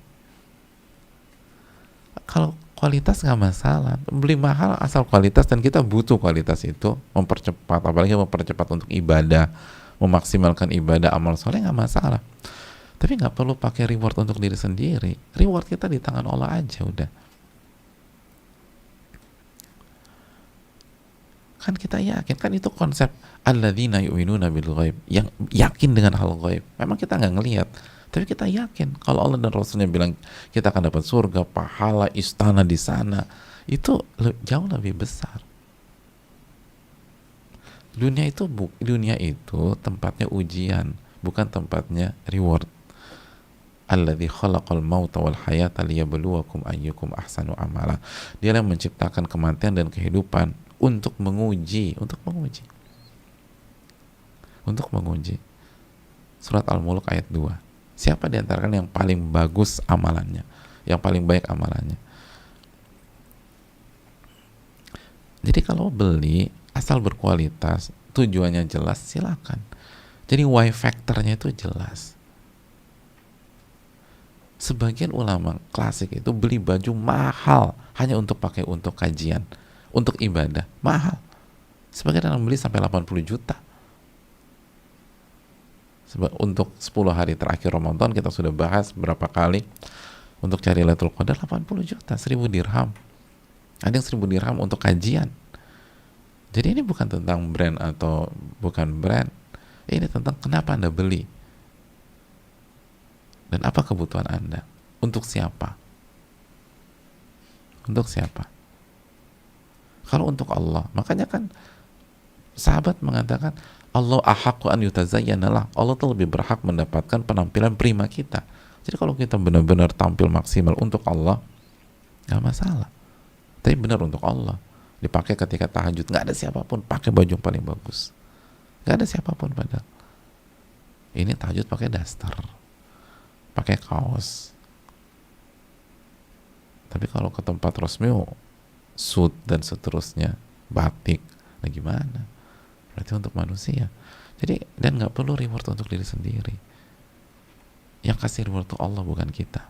Kalau kualitas nggak masalah, beli mahal asal kualitas, dan kita butuh kualitas itu, mempercepat, apalagi mempercepat untuk ibadah, memaksimalkan ibadah, amal soleh, nggak masalah. Tapi nggak perlu pakai reward untuk diri sendiri. Reward kita di tangan Allah aja udah. Kan kita yakin, kan itu konsep alladzina yu'minuna bil ghaib, yang yakin dengan hal ghaib. Memang kita nggak ngelihat, tapi kita yakin kalau Allah dan Rasulnya bilang kita akan dapat surga, pahala, istana di sana, itu jauh lebih besar. Dunia itu tempatnya ujian, bukan tempatnya reward. Alladzi khalaqal mauta wal hayata liyabluwakum ayyukum ahsanu amala. Dia yang menciptakan kematian dan kehidupan untuk menguji. Surat Al-Mulk ayat 2. Siapa di antara kalian yang paling bagus amalannya, yang paling baik amalannya? Jadi kalau beli asal berkualitas, tujuannya jelas, silakan. Jadi why factornya itu jelas. Sebagian ulama klasik itu beli baju mahal hanya untuk pakai untuk kajian, untuk ibadah, mahal. Sebagian orang beli sampai 80 juta. Untuk 10 hari terakhir Ramadan kita sudah bahas berapa kali, untuk cari Lailatul Qadar 80 juta, 1000 dirham. Ada yang 1000 dirham untuk kajian. Jadi ini bukan tentang brand atau bukan brand. Ini tentang kenapa Anda beli. Dan apa kebutuhan Anda? Untuk siapa? Untuk siapa? Kalau untuk Allah, makanya kan sahabat mengatakan Allah ahaqqu an yutazayyana lah. Allah tuh lebih berhak mendapatkan penampilan prima kita. Jadi kalau kita benar-benar tampil maksimal untuk Allah, nggak masalah. Tapi benar untuk Allah, dipakai ketika tahajud, nggak ada siapapun, pakai baju yang paling bagus, nggak ada siapapun padahal. Ini tahajud pakai daster, pakai kaos. Tapi kalau ke tempat resmi, suit dan seterusnya, batik, nah gimana? Berarti untuk manusia. Jadi, dan nggak perlu reward untuk diri sendiri. Yang kasih reward itu Allah, bukan kita.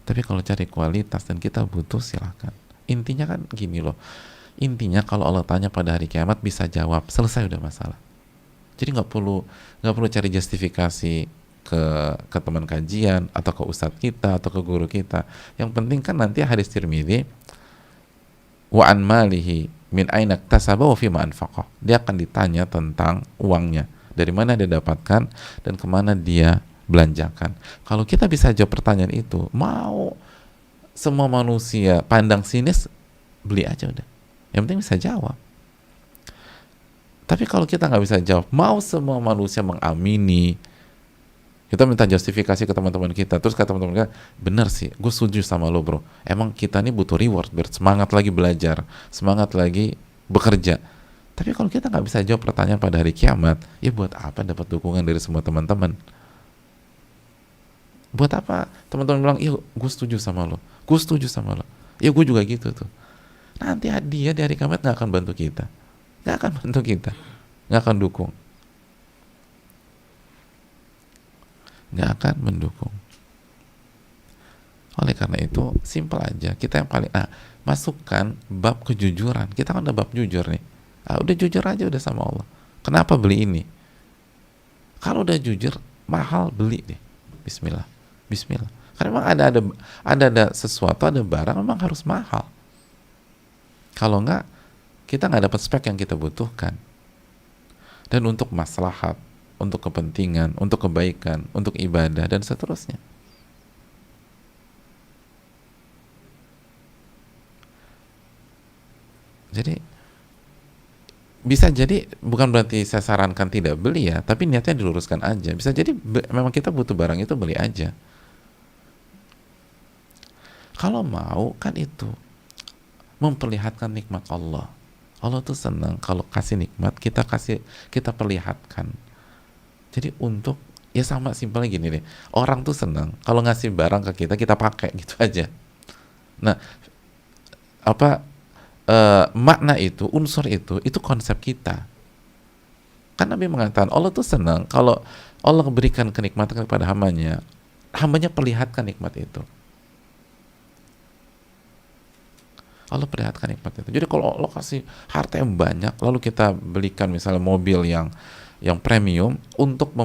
Tapi kalau cari kualitas dan kita butuh, silakan. Intinya kan gini loh. Intinya kalau Allah tanya pada hari kiamat bisa jawab, selesai udah masalah. Jadi nggak perlu cari justifikasi ke teman kajian atau ke ustadz kita atau ke guru kita. Yang penting kan nanti hadis Tirmidzi, wa an malihi min aina iktasaba wa fima anfaqah. Dia akan ditanya tentang uangnya, dari mana dia dapatkan dan kemana dia belanjakan. Kalau kita bisa jawab pertanyaan itu, mau semua manusia pandang sinis, beli aja udah. Yang penting bisa jawab. Tapi kalau kita nggak bisa jawab, mau semua manusia mengamini, kita minta justifikasi ke teman-teman kita, terus kata teman-teman kita, bener sih, gue setuju sama lo bro, emang kita ini butuh reward biar semangat lagi belajar, semangat lagi bekerja. Tapi kalau kita nggak bisa jawab pertanyaan pada hari kiamat, ya buat apa dapat dukungan dari semua teman-teman? Buat apa teman-teman bilang, iya gue setuju sama lo, gue setuju sama lo, ya gue juga gitu tuh. Nanti dia di hari kiamat nggak akan bantu kita, nggak akan bantu kita, nggak akan dukung, nggak akan mendukung. Oleh karena itu, simpel aja, kita yang paling masukkan bab kejujuran. Kita kan udah bab jujur nih, udah jujur aja udah sama Allah. Kenapa beli ini? Kalau udah jujur, mahal, beli deh. Bismillah, Bismillah. Karena memang ada sesuatu, ada barang memang harus mahal. Kalau enggak, kita nggak dapat spek yang kita butuhkan. Dan untuk maslahat, untuk kepentingan, untuk kebaikan, untuk ibadah dan seterusnya. Jadi bisa jadi bukan berarti saya sarankan tidak beli ya, tapi niatnya diluruskan aja. Bisa jadi memang kita butuh barang itu, beli aja. Kalau mau kan itu memperlihatkan nikmat Allah. Allah tuh senang kalau kasih nikmat, kita perlihatkan. Jadi untuk, ya sama simpelnya gini deh, orang tuh senang kalau ngasih barang ke kita, kita pakai gitu aja. Nah, apa makna itu, unsur itu konsep kita. Kan Nabi mengatakan Allah tuh senang kalau Allah berikan kenikmatan kepada hambanya, hambanya perlihatkan nikmat itu. Allah perlihatkan nikmat itu. Jadi kalau Allah kasih harta yang banyak, lalu kita belikan misalnya mobil yang premium untuk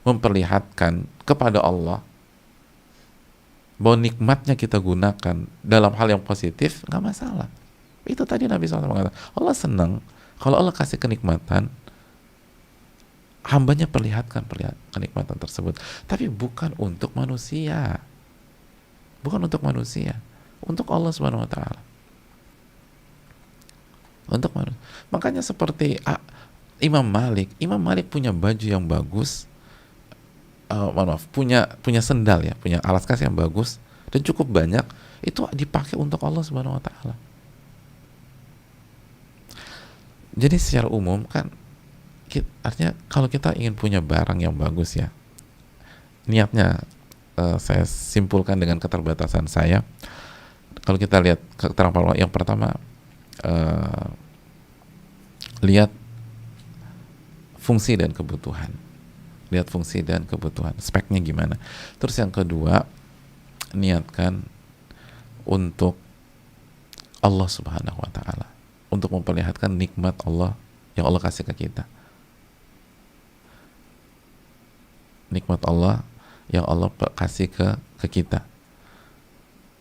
memperlihatkan kepada Allah bahwa nikmatnya kita gunakan dalam hal yang positif, nggak masalah. Itu tadi Nabi SAW mengatakan Allah senang kalau Allah kasih kenikmatan, hambanya perlihatkan kenikmatan tersebut, tapi bukan untuk manusia, untuk Allah Subhanahu Wa Taala, untuk manusia. Makanya seperti Imam Malik punya baju yang bagus, punya sendal ya, punya alas kaki yang bagus dan cukup banyak, itu dipakai untuk Allah Subhanahu Wa Taala. Jadi secara umum kan, artinya kalau kita ingin punya barang yang bagus ya, niatnya saya simpulkan dengan keterbatasan saya. Kalau kita lihat keterangan yang pertama, lihat fungsi dan kebutuhan, speknya gimana. Terus yang kedua, niatkan untuk Allah Subhanahu Wa Taala, untuk memperlihatkan nikmat Allah yang Allah kasih ke kita, nikmat Allah yang Allah kasih ke kita.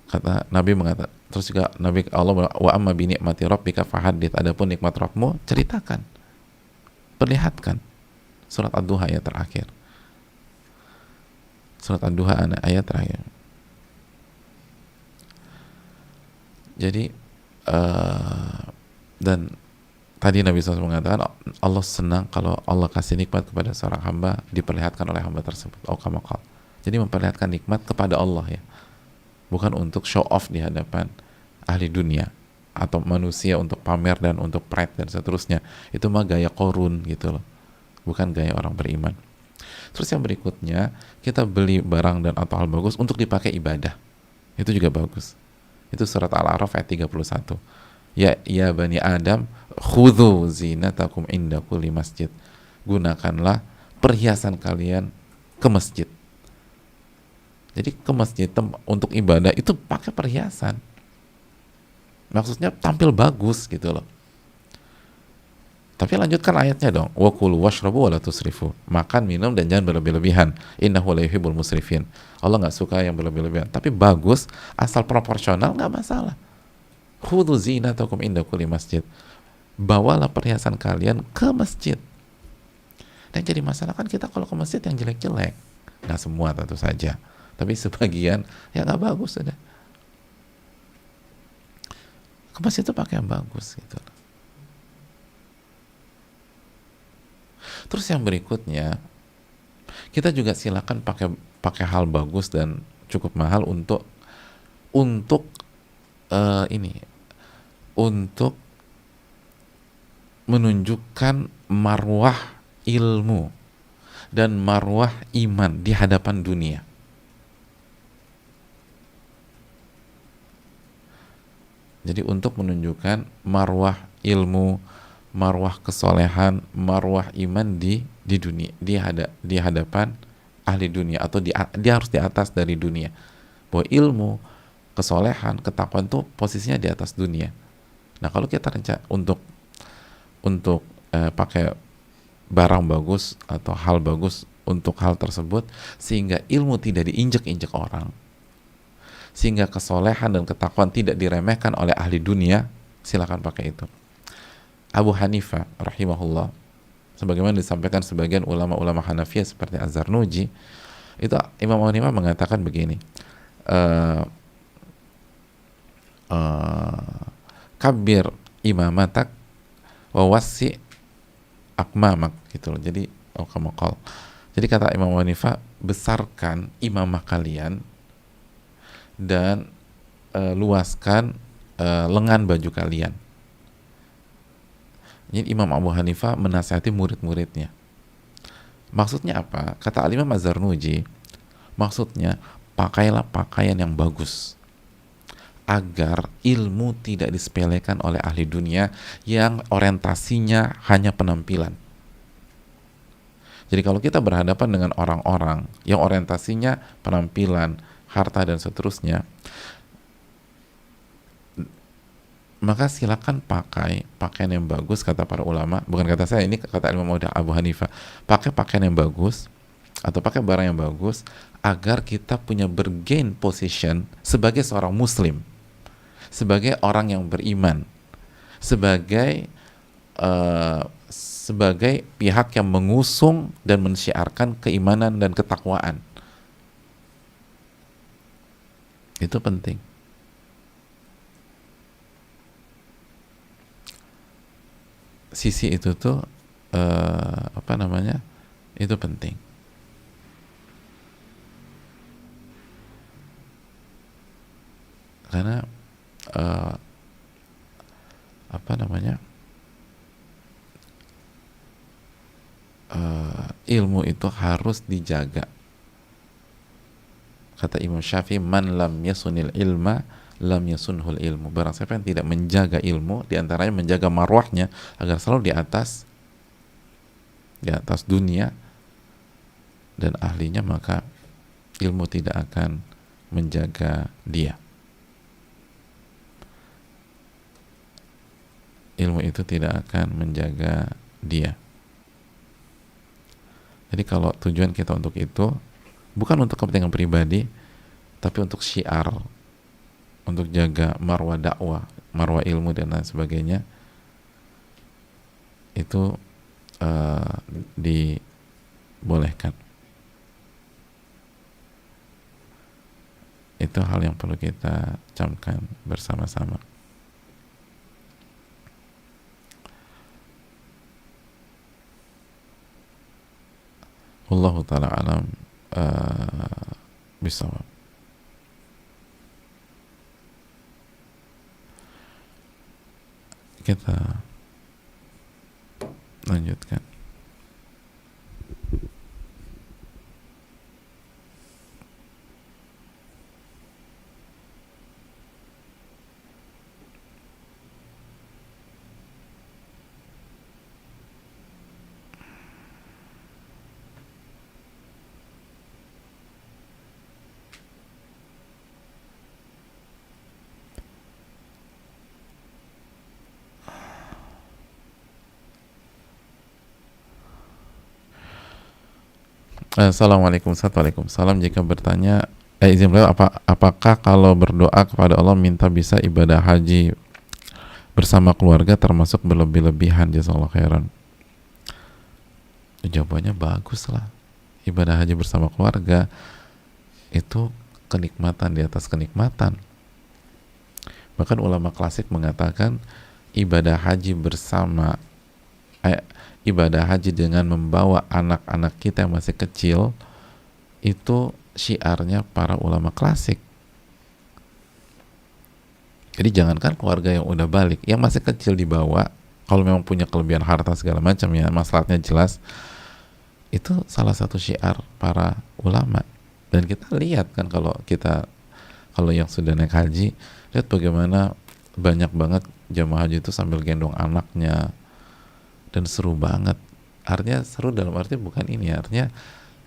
Kata Nabi mengatakan, terus juga Nabi Allah, wa amma bi ni'mati rabbika fahadits, adapun nikmat Rabbmu ceritakan, perlihatkan. Surat Ad-Duha ayat terakhir. Jadi dan tadi Nabi SAW mengatakan Allah senang kalau Allah kasih nikmat kepada seorang hamba, diperlihatkan oleh hamba tersebut. Jadi memperlihatkan nikmat kepada Allah ya, bukan untuk show off di hadapan ahli dunia atau manusia untuk pamer dan untuk pride dan seterusnya. Itu mah gaya korun gitu loh, bukan gaya orang beriman. Terus yang berikutnya, kita beli barang dan atau hal bagus untuk dipakai ibadah, itu juga bagus. Itu surat Al-A'raf ayat 31. Ya bani Adam khudhu zinatakum inda kulli masjid, gunakanlah perhiasan kalian ke masjid. Jadi ke masjid untuk ibadah itu pakai perhiasan, maksudnya tampil bagus gitu loh. Tapi lanjutkan ayatnya dong, wa kulu washrabu wa la tusrifu, makan, minum dan jangan berlebih-lebihan, innahu la yuhibbul musrifin, Allah nggak suka yang berlebih-lebihan. Tapi bagus, asal proporsional nggak masalah. Khudhu zinatakum inda kulli masjid, bawalah perhiasan kalian ke masjid. Dan jadi masalah kan kita kalau ke masjid yang jelek-jelek, nggak semua tentu saja, tapi sebagian ya nggak bagus sudah. Ke masjid itu pakai yang bagus gitu. Terus yang berikutnya, kita juga silakan pakai hal bagus dan cukup mahal untuk menunjukkan marwah ilmu dan marwah iman di hadapan dunia. Jadi untuk menunjukkan marwah ilmu, marwah kesolehan, marwah iman di dunia, di hadapan ahli dunia, atau dia harus di atas dari dunia. Bahwa ilmu, kesolehan, ketakwaan itu posisinya di atas dunia. Nah, kalau kita rencana untuk pakai barang bagus atau hal bagus untuk hal tersebut, sehingga ilmu tidak diinjek-injek orang, sehingga kesolehan dan ketakwaan tidak diremehkan oleh ahli dunia, silakan pakai itu. Abu Hanifah rahimahullah, sebagaimana disampaikan sebagian ulama-ulama Hanafiyah seperti Az-Zarnuji, itu Imam Abu Hanifah mengatakan begini, kabir imamatak wawasi akmamak gitu loh. Jadi kamakal. Jadi kata Imam Abu Hanifah, besarkan imamah kalian dan luaskan lengan baju kalian. Jadi Imam Abu Hanifah menasihati murid-muridnya. Maksudnya apa? Kata Al-Imam Az-Zarnuji, maksudnya pakailah pakaian yang bagus agar ilmu tidak disepelekan oleh ahli dunia yang orientasinya hanya penampilan. Jadi kalau kita berhadapan dengan orang-orang yang orientasinya penampilan, harta dan seterusnya, maka silakan pakai pakaian yang bagus, kata para ulama, bukan kata saya, ini kata Imam Abu Hanifah, pakai pakaian yang bagus atau pakai barang yang bagus agar kita punya bergain position sebagai seorang muslim, sebagai orang yang beriman, sebagai sebagai pihak yang mengusung dan mensyiarkan keimanan dan ketakwaan. Itu penting. Sisi itu tuh itu penting. Karena ilmu itu harus dijaga. Kata Imam Syafi'i, man lam yasunil ilma lam yasunhul ilmu. Barang siapa yang tidak menjaga ilmu, diantaranya menjaga marwahnya agar selalu di atas dunia dan ahlinya, maka ilmu tidak akan menjaga dia. Ilmu itu tidak akan menjaga dia. Jadi kalau tujuan kita untuk itu bukan untuk kepentingan pribadi, tapi untuk syiar, untuk jaga marwah dakwah, marwah ilmu dan lain sebagainya, itu dibolehkan. Itu hal yang perlu kita camkan bersama-sama. Wallahu ta'ala alam bisawab. Kita lanjutkan. Assalamualaikum warahmatullahi. Jika bertanya, izin beliau, apakah kalau berdoa kepada Allah minta bisa ibadah haji bersama keluarga termasuk berlebih-lebihan? Jazakallahu khairan. Jawabannya bagus lah. Ibadah haji bersama keluarga itu kenikmatan di atas kenikmatan. Bahkan ulama klasik mengatakan ibadah haji bersama ibadah haji dengan membawa anak-anak kita yang masih kecil, itu syiarnya para ulama klasik. Jadi jangankan keluarga yang udah balik, yang masih kecil dibawa, kalau memang punya kelebihan harta segala macam ya, maslahatnya jelas, itu salah satu syiar para ulama. Dan kita lihat kan, kalau yang sudah naik haji, lihat bagaimana banyak banget jamaah haji itu sambil gendong anaknya, dan seru banget. Artinya seru dalam arti bukan ini, artinya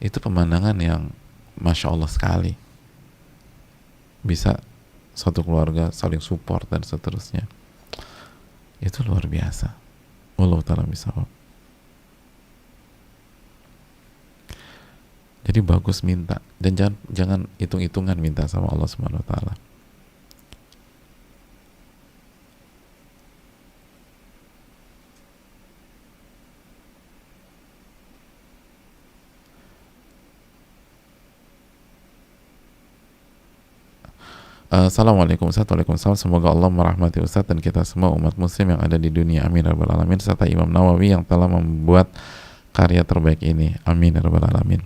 itu pemandangan yang Masya Allah sekali. Bisa satu keluarga saling support dan seterusnya. Itu luar biasa. Wallahu ta'ala bishawab. Jadi bagus minta, dan jangan hitung-hitungan minta sama Allah Subhanahu wa ta'ala. Assalamualaikum Ustaz. Waalaikumsalam. Semoga Allah merahmati Ustaz dan kita semua umat muslim yang ada di dunia. Amin ya rabbal alamin. Serta Imam Nawawi yang telah membuat karya terbaik ini. Amin ya rabbal alamin.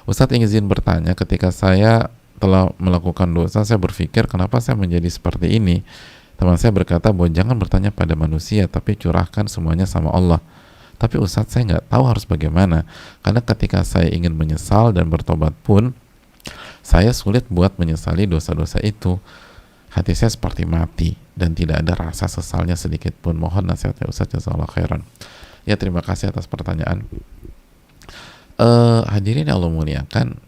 Ustaz ingin bertanya, ketika saya telah melakukan dosa, saya berpikir kenapa saya menjadi seperti ini. Teman saya berkata bahwa jangan bertanya pada manusia, tapi curahkan semuanya sama Allah. Tapi Ustaz, saya nggak tahu harus bagaimana. Karena ketika saya ingin menyesal dan bertobat pun, saya sulit buat menyesali dosa-dosa itu. Hati saya seperti mati dan tidak ada rasa sesalnya sedikit pun. Mohon nasihatnya Ustaz, jazakallahu khairan. Ya, terima kasih atas pertanyaan. Hadirin yang Allah muliakan,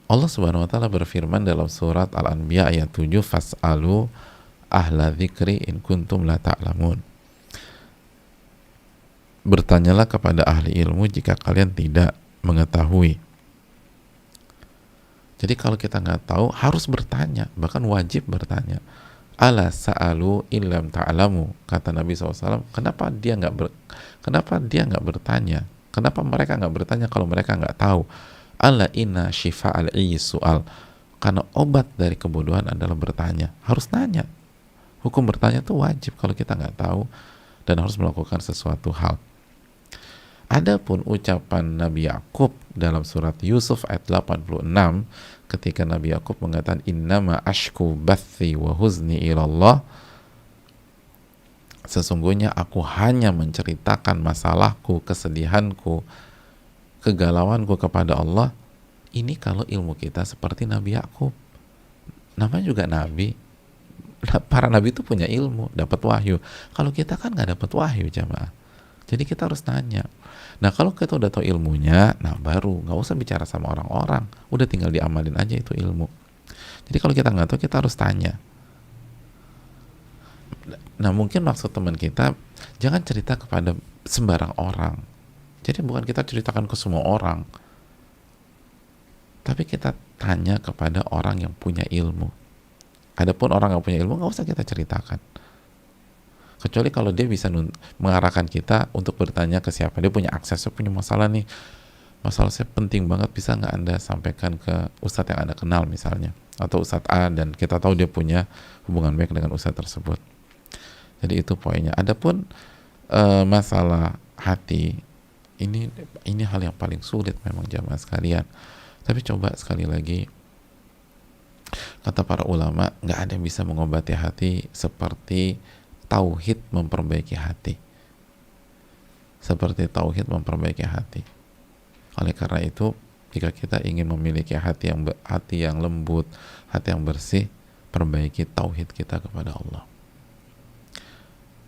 Allah Subhanahu wa taala berfirman dalam surat Al-Anbiya ayat 7, fas'alu ahla dzikri in kuntum la ta'lamun. Bertanyalah kepada ahli ilmu jika kalian tidak mengetahui. Jadi kalau kita nggak tahu harus bertanya, bahkan wajib bertanya. Ala sa'alu illam ta'lamu, kata Nabi SAW. Kenapa dia nggak bertanya? Kenapa mereka nggak bertanya kalau mereka nggak tahu? Ala inna shifa'al su'al. Karena obat dari kebodohan adalah bertanya. Harus nanya. Hukum bertanya itu wajib kalau kita nggak tahu dan harus melakukan sesuatu hal. Adapun ucapan Nabi Yakub dalam surat Yusuf ayat 86, ketika Nabi Yakub mengatakan innama ashku bathi wa huzni ilallah, sesungguhnya aku hanya menceritakan masalahku, kesedihanku, kegalauanku kepada Allah. Ini kalau ilmu kita seperti Nabi Yakub. Namanya juga Nabi. Para Nabi itu punya ilmu, dapat wahyu. Kalau kita kan nggak dapat wahyu, jamaah. Jadi kita harus nanya. Nah kalau kita udah tahu ilmunya, nah baru nggak usah bicara sama orang-orang, udah tinggal diamalin aja itu ilmu. Jadi kalau kita nggak tahu, kita harus tanya. Nah mungkin maksud teman kita, jangan cerita kepada sembarang orang. Jadi bukan kita ceritakan ke semua orang, tapi kita tanya kepada orang yang punya ilmu. Adapun orang yang punya ilmu nggak usah kita ceritakan. Kecuali kalau dia bisa mengarahkan kita untuk bertanya ke siapa. Dia punya akses, saya punya masalah nih, masalah saya penting banget, bisa nggak Anda sampaikan ke Ustadz yang Anda kenal misalnya, atau Ustadz A, dan kita tahu dia punya hubungan baik dengan Ustadz tersebut. Jadi itu poinnya. Adapun masalah hati, ini hal yang paling sulit memang jamaah sekalian. Tapi coba sekali lagi, kata para ulama, nggak ada yang bisa mengobati hati seperti tauhid memperbaiki hati. Seperti tauhid memperbaiki hati. Oleh karena itu, jika kita ingin memiliki hati yang lembut, hati yang bersih, perbaiki tauhid kita kepada Allah.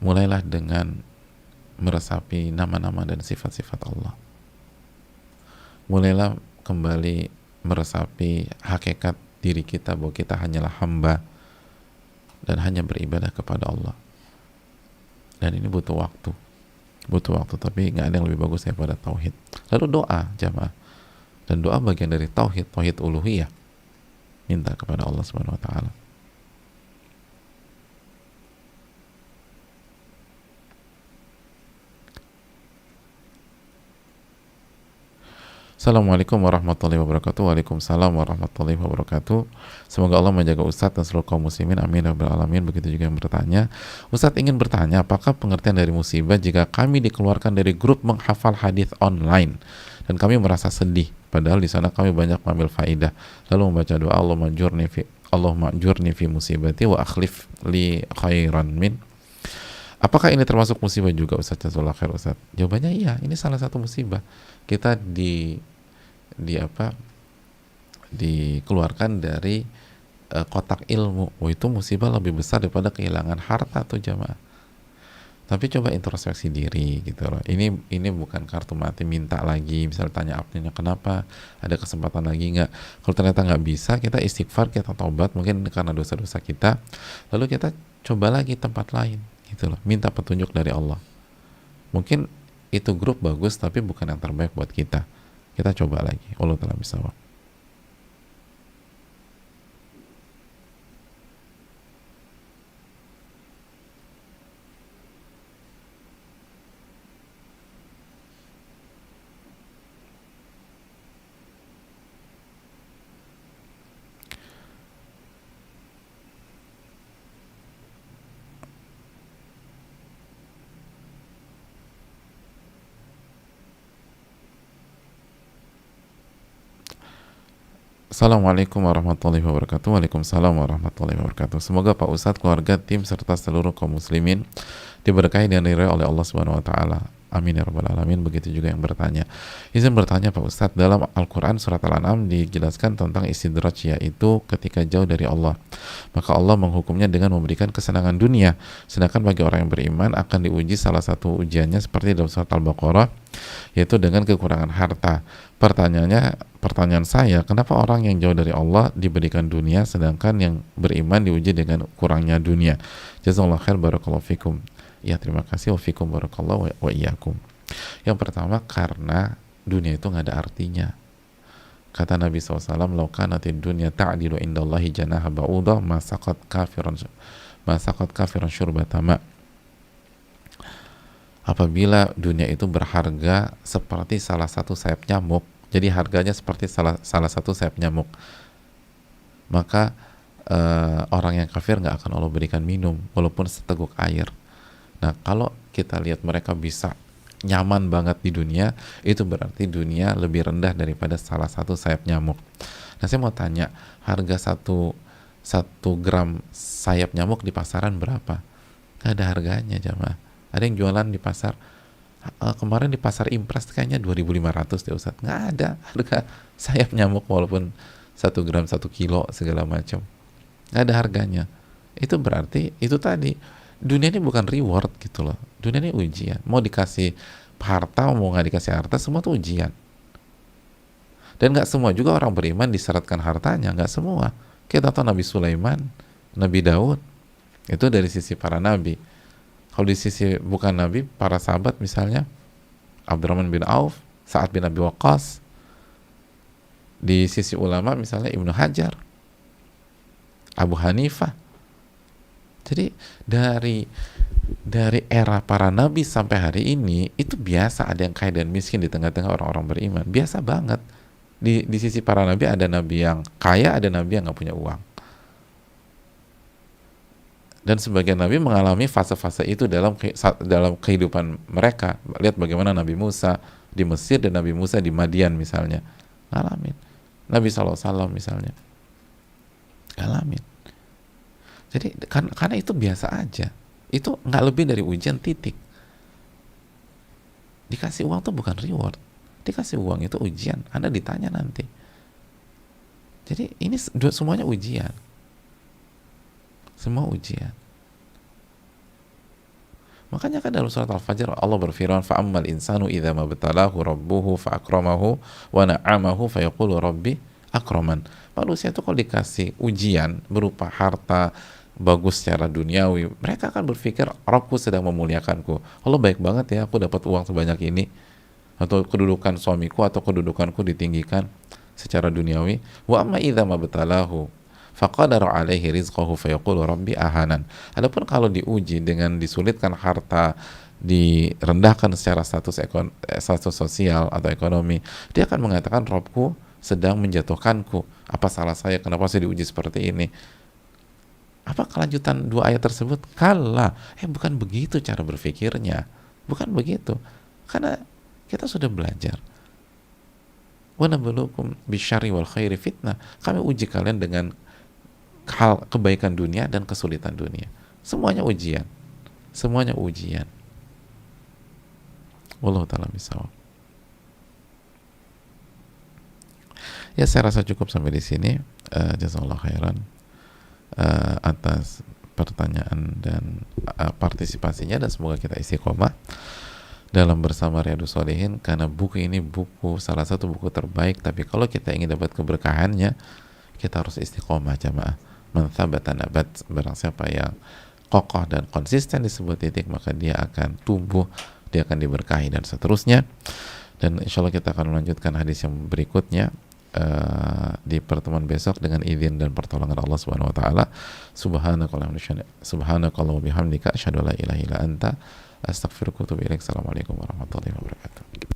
Mulailah dengan meresapi nama-nama dan sifat-sifat Allah. Mulailah kembali meresapi hakikat diri kita bahwa kita hanyalah hamba dan hanya beribadah kepada Allah. Dan ini butuh waktu, tapi nggak ada yang lebih bagus daripada tauhid. Lalu doa, jamaah, dan doa bagian dari tauhid uluhiyah, minta kepada Allah Subhanahu Wa Taala. Assalamualaikum warahmatullahi wabarakatuh. Waalaikumsalam warahmatullahi wabarakatuh. Semoga Allah menjaga Ustadz dan seluruh kaum muslimin. Amin ya rabbal alamin. Begitu juga yang bertanya. Ustadz ingin bertanya, apakah pengertian dari musibah jika kami dikeluarkan dari grup menghafal hadis online dan kami merasa sedih, padahal di sana kami banyak mengambil faidah, lalu membaca doa Allahumma ajurni fi musibati wa akhlif li khairan min. Apakah ini termasuk musibah juga Ustadz? Jazakallahu khair Ustadz. Jawabannya iya, ini salah satu musibah. Kita dikeluarkan dari kotak ilmu. Itu musibah lebih besar daripada kehilangan harta tuh jamaah. Tapi coba introspeksi diri gitu loh. Ini bukan kartu mati minta lagi, misalnya tanya apnenya kenapa, ada kesempatan lagi nggak. Kalau ternyata nggak bisa, kita istighfar, kita taubat, mungkin karena dosa-dosa kita, lalu kita coba lagi tempat lain gitu loh, minta petunjuk dari Allah. Mungkin itu grup bagus tapi bukan yang terbaik buat kita. Kita coba lagi. Allah Ta'ala bisawab. Assalamualaikum warahmatullahi wabarakatuh. Waalaikumsalam warahmatullahi wabarakatuh. Semoga Pak Ustadz, keluarga, tim, serta seluruh kaum muslimin diberkahi dan diridhai oleh Allah Subhanahu wa taala. Amin ya rabbal alamin. Begitu juga yang bertanya. Izin bertanya Pak Ustadz, dalam Al-Qur'an surat Al-An'am dijelaskan tentang istidraj, yaitu ketika jauh dari Allah. Maka Allah menghukumnya dengan memberikan kesenangan dunia. Sedangkan bagi orang yang beriman akan diuji, salah satu ujiannya seperti dalam surat Al-Baqarah, yaitu dengan kekurangan harta. Pertanyaan saya, kenapa orang yang jauh dari Allah diberikan dunia, sedangkan yang beriman diuji dengan kurangnya dunia? Jazakallahu khair, barakallahu fikum. Ya, terima kasih, wa fikum barakallahu wa iyyakum. Yang pertama, karena dunia itu nggak ada artinya. Kata Nabi SAW, "Lau kanatid dunya ta'dilu indallahi janaha ba'udah masaqat kafiran syurbata ma." Apabila dunia itu berharga seperti salah satu sayap nyamuk, jadi harganya seperti salah satu sayap nyamuk, maka orang yang kafir nggak akan Allah berikan minum walaupun seteguk air. Nah, kalau kita lihat mereka bisa nyaman banget di dunia, itu berarti dunia lebih rendah daripada salah satu sayap nyamuk. Nah, saya mau tanya, harga satu gram sayap nyamuk di pasaran berapa? Nggak ada harganya, jamaah. Ada yang jualan di pasar, kemarin di pasar Impres kayaknya 2.500 deh Ustaz. Nggak ada harga sayap nyamuk walaupun 1 gram 1 kilo segala macam. Nggak ada harganya. Itu berarti, itu tadi, dunia ini bukan reward gitu loh. Dunia ini ujian. Mau dikasih harta, mau nggak dikasih harta, semua tuh ujian. Dan nggak semua juga orang beriman disyaratkan hartanya. Nggak semua. Kita tahu Nabi Sulaiman, Nabi Daud, itu dari sisi para nabi. Kalau di sisi bukan nabi, para sahabat misalnya, Abdurrahman bin Auf, Sa'ad bin Abi Waqqas. Di sisi ulama misalnya Ibnu Hajar, Abu Hanifah. Jadi dari era para nabi sampai hari ini, itu biasa ada yang kaya dan miskin di tengah-tengah orang-orang beriman. Biasa banget. Di sisi para nabi ada nabi yang kaya, ada nabi yang nggak punya uang. Dan sebagian nabi mengalami fase-fase itu dalam kehidupan mereka. Lihat bagaimana Nabi Musa di Mesir dan Nabi Musa di Madian misalnya. Ngalamin. Nabi SAW misalnya. Ngalamin. Jadi karena itu biasa aja. Itu nggak lebih dari ujian, titik. Dikasih uang tuh bukan reward. Dikasih uang itu ujian. Anda ditanya nanti. Jadi ini semuanya ujian. Semua ujian. Makanya kan dalam surat Al-Fajr Allah berfirman, "Fa'ammal insanu idza mabtalahu rabbuhu fa'akramahu wa na'amahu fayaqulu rabbi akraman." Manusia itu kalau dikasih ujian berupa harta bagus secara duniawi, mereka akan berpikir Rabbku sedang memuliakanku. Allah baik banget ya, aku dapat uang sebanyak ini, atau kedudukan suamiku atau kedudukanku ditinggikan secara duniawi. Wa amma idza mabtalahu faqadara alaihi rizqahu fayaqulu rabbi ahanan. Adapun kalau diuji dengan disulitkan harta, direndahkan secara status sosial atau ekonomi, dia akan mengatakan Rabbku sedang menjatuhkanku. Apa salah saya? Kenapa saya diuji seperti ini? Apa kelanjutan dua ayat tersebut? Kala, bukan begitu cara berpikirnya. Bukan begitu. Karena kita sudah belajar. Wa nabluukum bisyarri wal khairi fitnah. Kami uji kalian dengan hal kebaikan dunia dan kesulitan dunia. Semuanya ujian. Semuanya ujian. Wallahu ta'ala bishawab. Ya, saya rasa cukup sampai di sini. Jazakallahu khairan atas pertanyaan dan partisipasinya, dan semoga kita istiqomah dalam bersama Riyadhus Shalihin, karena buku ini salah satu buku terbaik. Tapi kalau kita ingin dapat keberkahannya, kita harus istiqomah, jamaah. Man thabata nabat, barang siapa yang kokoh dan konsisten di sebuah titik, maka dia akan tumbuh, dia akan diberkahi, dan seterusnya. Dan insya Allah kita akan melanjutkan hadis yang berikutnya di pertemuan besok dengan izin dan pertolongan Allah Subhanahu wa taala. Subhanakallahumma wa bihamdika asyhadu an la ilaha illa anta astaghfiruka wa atubu ilaik. Assalamualaikum warahmatullahi wabarakatuh.